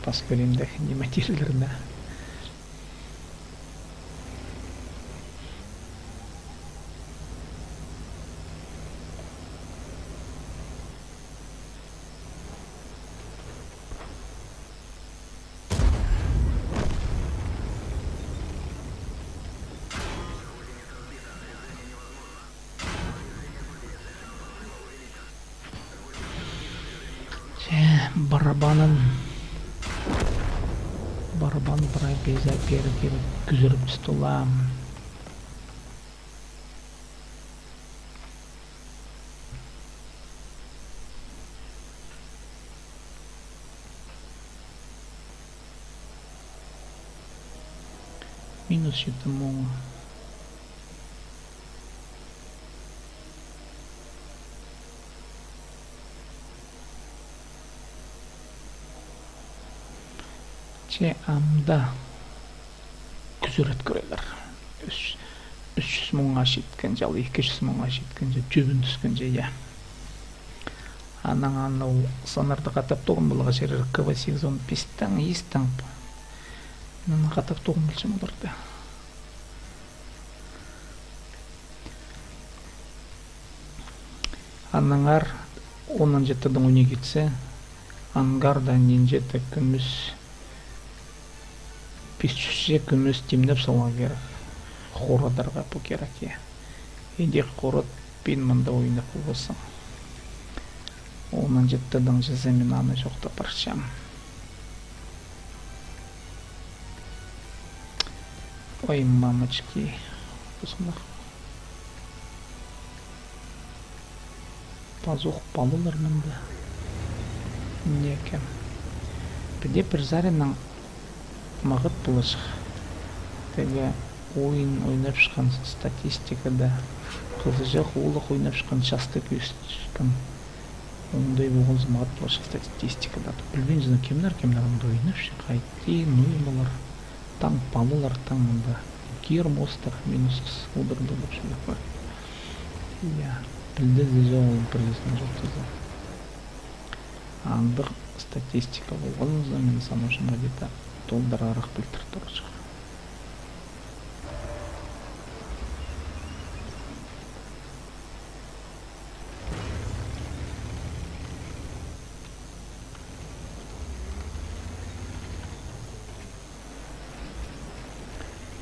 Паскөринде не материалларда. Барабан брай беза перге күзіріп столам. Минус щитому. Амда күзірет көрелер. 300 мыңға жеткен жал, 200 мыңға жеткен жал, жүбін түскен жай. Анан анау санарды қатап тоғын бұлға жерер КВ-815-тан естан. Наны қатап тоғын бұлшым оларды. Анаңар 17-дің өне кетсе, ангардан енжеті күміс пишче күміс темнеп салға керек. Хорадарға бұл керек. Енді хорад бен мұнда ойнап болсын. 17-дің жызы мен аны жоқта баршам. Ой, мамочки. Бұсынақ. Пазуқ балылар мұнда. Некем. Біде бір заренің мағыт бұлышық. Теге ойын ойнап шыққан статистикада қызыжақ олық ойнап шыққан шасты көшкен. Ондай болғыз мағыт бұлышық статистикада. Білбен жына кемдер онда ойнап шық. Қайты, ноймалар, таң балылар, таң мұнда. Гермостар, минусыз ұдырды болып шылық бар. Білді зіжа олың бірлесін жоқтызы. Аңдық статистика болғанымызда мен санашымға деді толдар арақ білтір тұрышық.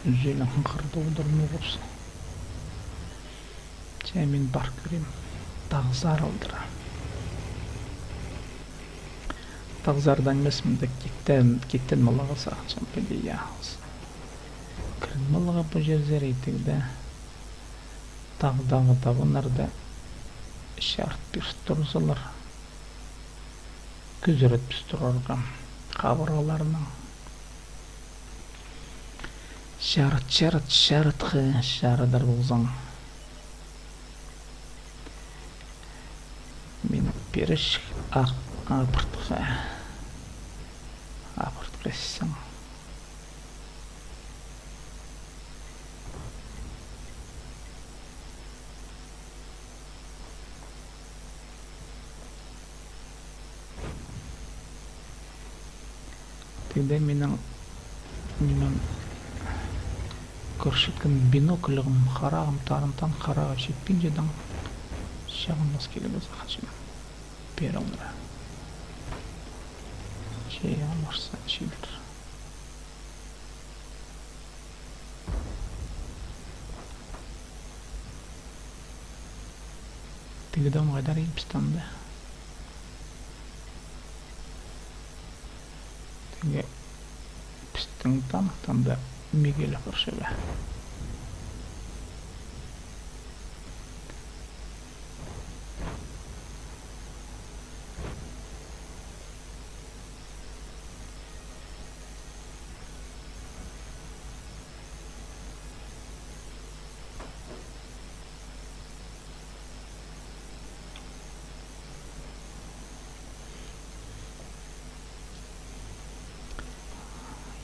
Үзелі қыңқырды ұдырмы болсын. Мен бар көрем. Тағзар алдыра. Тағзардан месімді кеттен малаға сақчам пәді яғыз. Кірін малаға бұл жерзер етігді. Тағдағы табынарда шарт бір тұрзылар. Күзірет біз тұрарған қабырғаларының. Шарытқы шарыдар болзаң. Мен періш апыртқы сің. Тогда менің көршіткен биноклығым қарағым тарымтан қараға жетпен жедің шағынмас келігі зақачым бер оңыра жей алмарса жейдір. Тегіде оңғайдар емпістанды. Теге пістің танықтан да Мигель Фаршеве.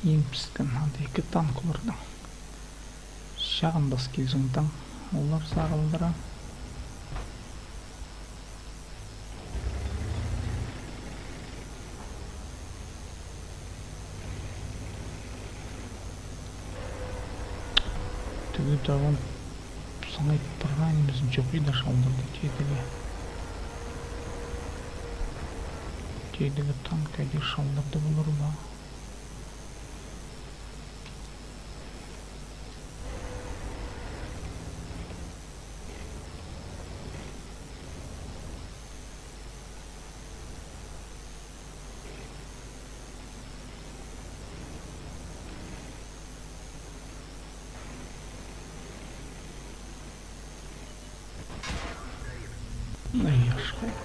Емпіскен екі танк олардың. Шағын бас келжіңдің олар сағылдыра. Тағын саңайып барғанымыздың жоқ еді шалдырды тедігі танк әдер шалдырды болыр ба. Яшқайып.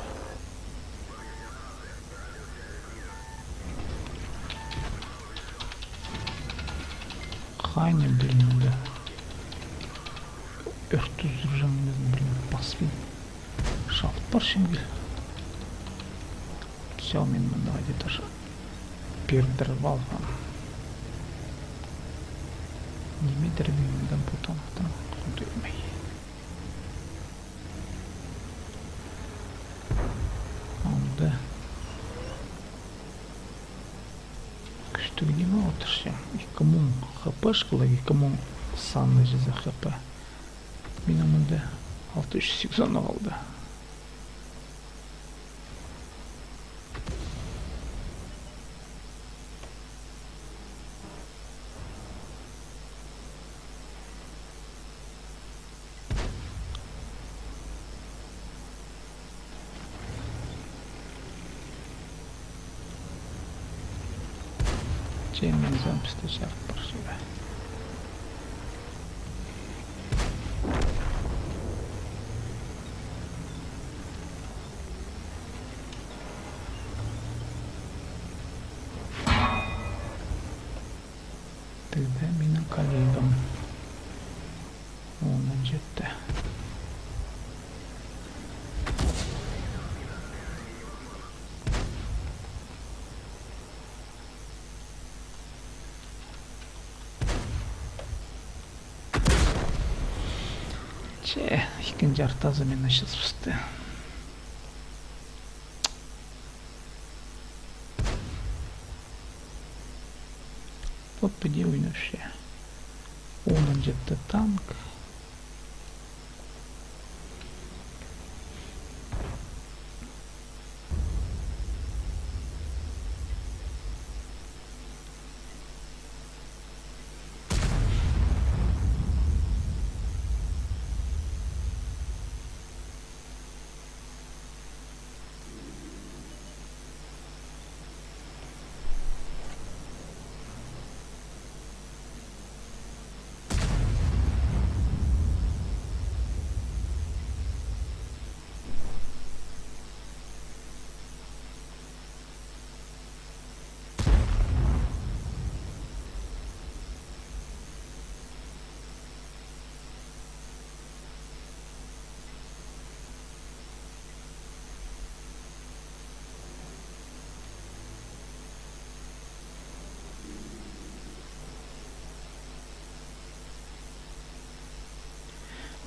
Қайне білмейді. Өрті жүржаңымызды білмейді. Баспен. Шалып бар шеңгел. Все, мен мұнда ғайдетір. Пердіріп алған. Немедір білмейді бұтанықтың құдырмай. Күштігі неме отыршы? 2000 хп шқылы, 2000 санны жаза хп. Менің мұнда 680 қалды. Мен записті шарт бар шыға. Тілді менің коллегам. Онын жетті. İkinci artazı мен aşısıstı. Вот где вообще. Он где-то танк.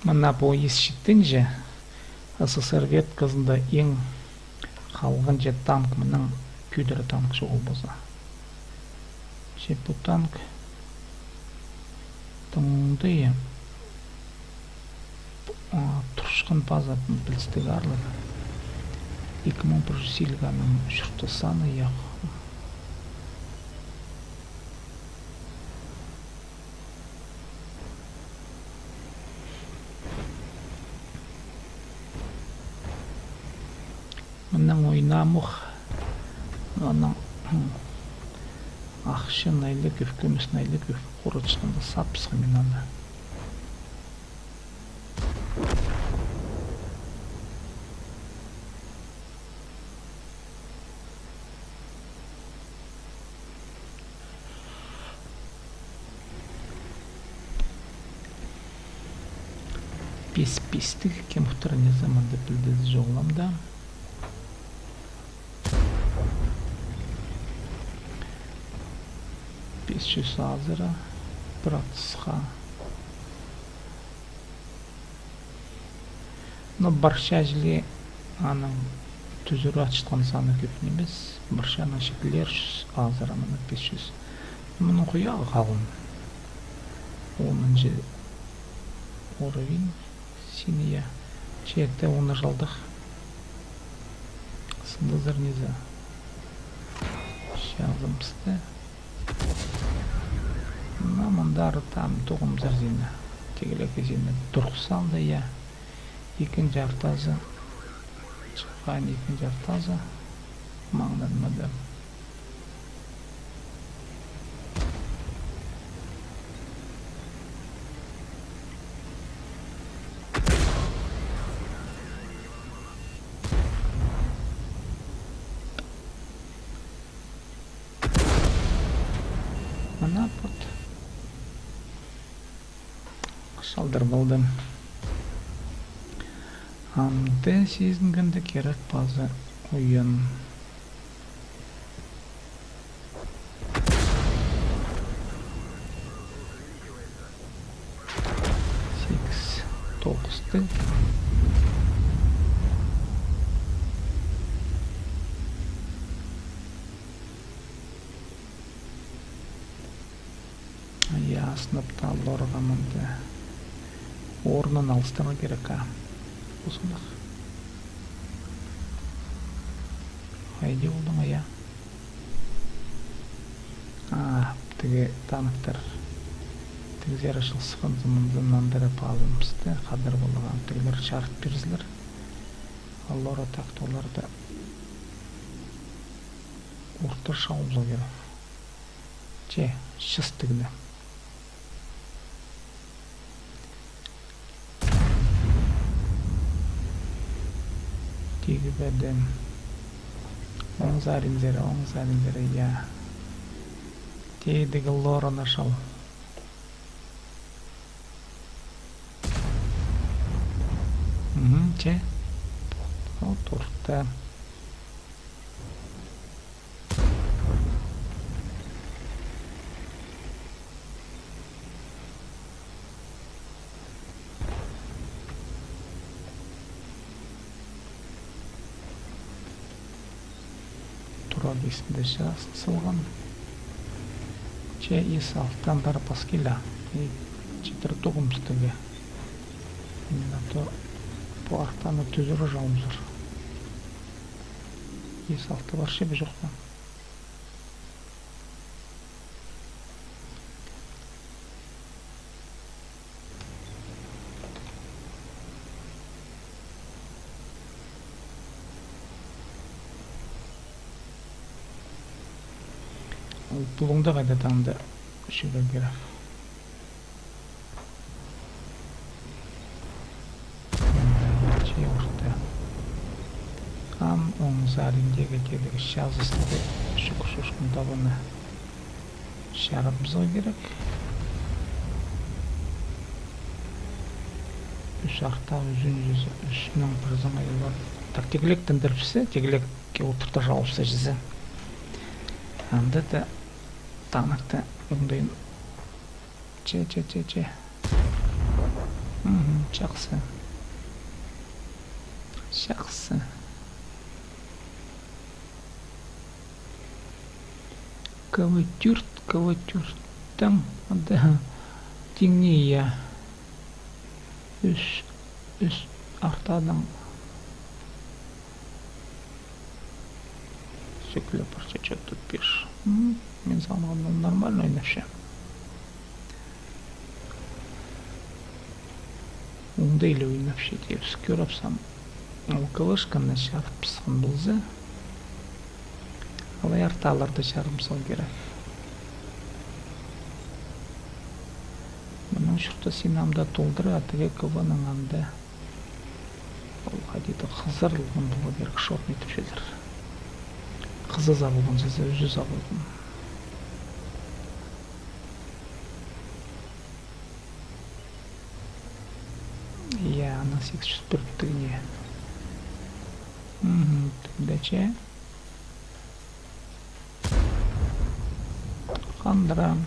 Мына поезд шеттенже СССР веткасында ең қалған же танк мұның күйдірі танк жоғыл болса. Же бұл танк тұңды тұршқын базатын білістігі арлығы. 2001 силганың шұрты саны яқ. Мұның ойнамық оның ақшы найлы көв, көміс найлы көв қорытшқында сапсығы мен анда. Пес-пестігі кем құтырын заманды білдізі жоғыламда. Пес-жүз азыра, бір атысқа. Но барша жыле аның түзірі атшытқан саны көпін емес. Барша аның шекілер азыра мұны 500. Мұның құяғы қалын. Оның же уровень. Синяя. Чьи-то он нажалдых. Сындызырниза. Шағымсты. Намандары там тоғым зірзені. Тегілік езені дұрқсалды я. Екінші артазы. Шыққан екінші артазы. Маңдан мадам. Мына пот. Шалдыр болдым. Амды сезінгенді керек базы ойын. Тоғызды. Я сыныпта лорға мұнды орнын алыстырма керек. Осындақ. Қайде олдың ая? Тіге танықтар. Тігізер ашыл сықын зымындыры пазымызды. Қадыр болған тігілер шарт берізілер. Аллора тақты оларды ұрттыр шауымызға керек. Че, шыс тігді. Тегі бәдім. Оңзаринзері, я. Тейдігі лораны шау. Че? Отырды. Тура бесінде шасын сылған. Че есі алттан бары паскеля. Четір тоғымстығы. Минато bu artanı düzür hocamızdır. Yes altı var şey bir yoktan. Bulunda kaydetan da şöyle gerek. Оңзаріндегі келігі шазысты шүкшүшкінді бұны шарымызға керек. Үш арта үзін жүзі үшінің бірзің айылар. Так, тегілек тіндіріпсі, тегілекке отырта жауыпсы жүзі. Әмді де танықта оңдайын. Че. Жақсы. Каватюрттан да теңнея үш артадан сөкілі парча что-то пиш. Мен санағаннан нормально ойнапшы. Оңдайлы ойнапшы деп көріпсам. Ол кылышқанна шарып пысқан бұлзы. Алай арталарды шарымсал керек. Мұның шұрты синамда толдыры атыға кываның анда. Олға дейді қызырлығын бұлға керек шорт нетіп жедір. Қызы забылған жезі өзі забылған. Я, ана 801 тігіне. Тігдаче. Қандырам.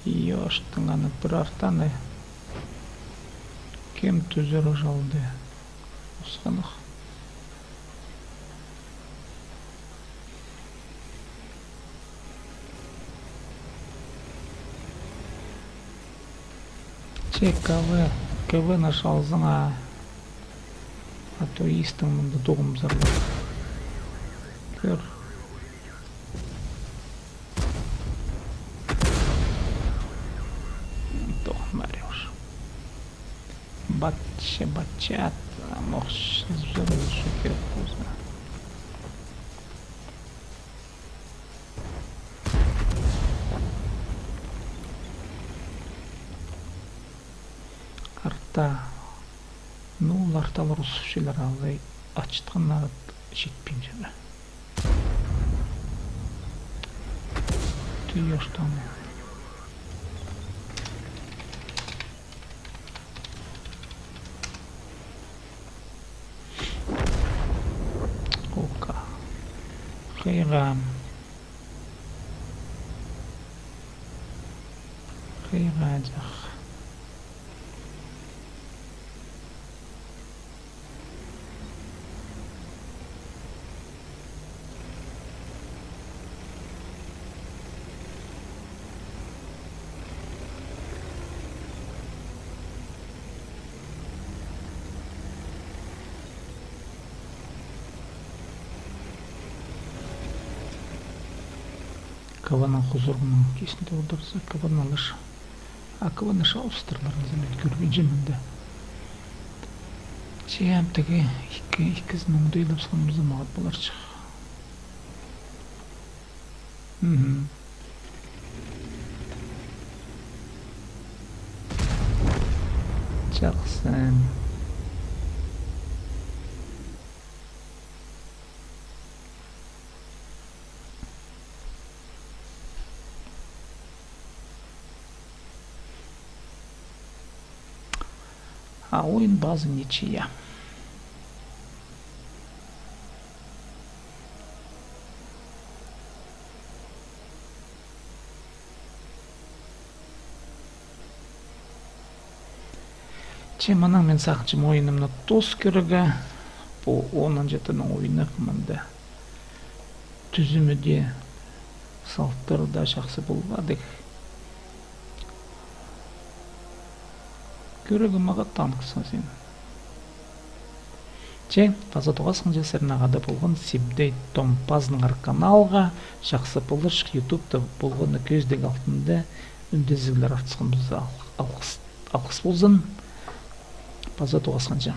Yoştun anı bir artanı kim tüzür ojaldı oskanıq Че КВ нашалзың а то истің мұнда доғым зарлы. Көр. Доғым әреш. Батчат. Моқш зұрылышы керек болса. Ну, ларталар ұсышылар алдай açtığına жетпеймін жаңа. Түйештан. Ока. Қиғам. Қиғадық. Кавана хузурының кесінде отырса, кавана лыш. Кавана шаустырларын зәмет көрбейджімінде. Чеямтігі ikisinin ұңдайлап сұлымызы мағат болар чық. Жақсын. А ойын базы ничья. Чеманан мен сақчым ойынымны тос көрігі. Бұл 10 жетінің ойыны қымында. Түзіміде салттары да жақсы болғадық. Көрігі маға танықсын сен. Че, таза тоғасың жесерін ағада болған Сибдей Томпазның каналға жақсы болыш YouTube'да болғаны көздегі алтында үндезігілер артысқымызды алқыс болзын. Таза тоғасың жа.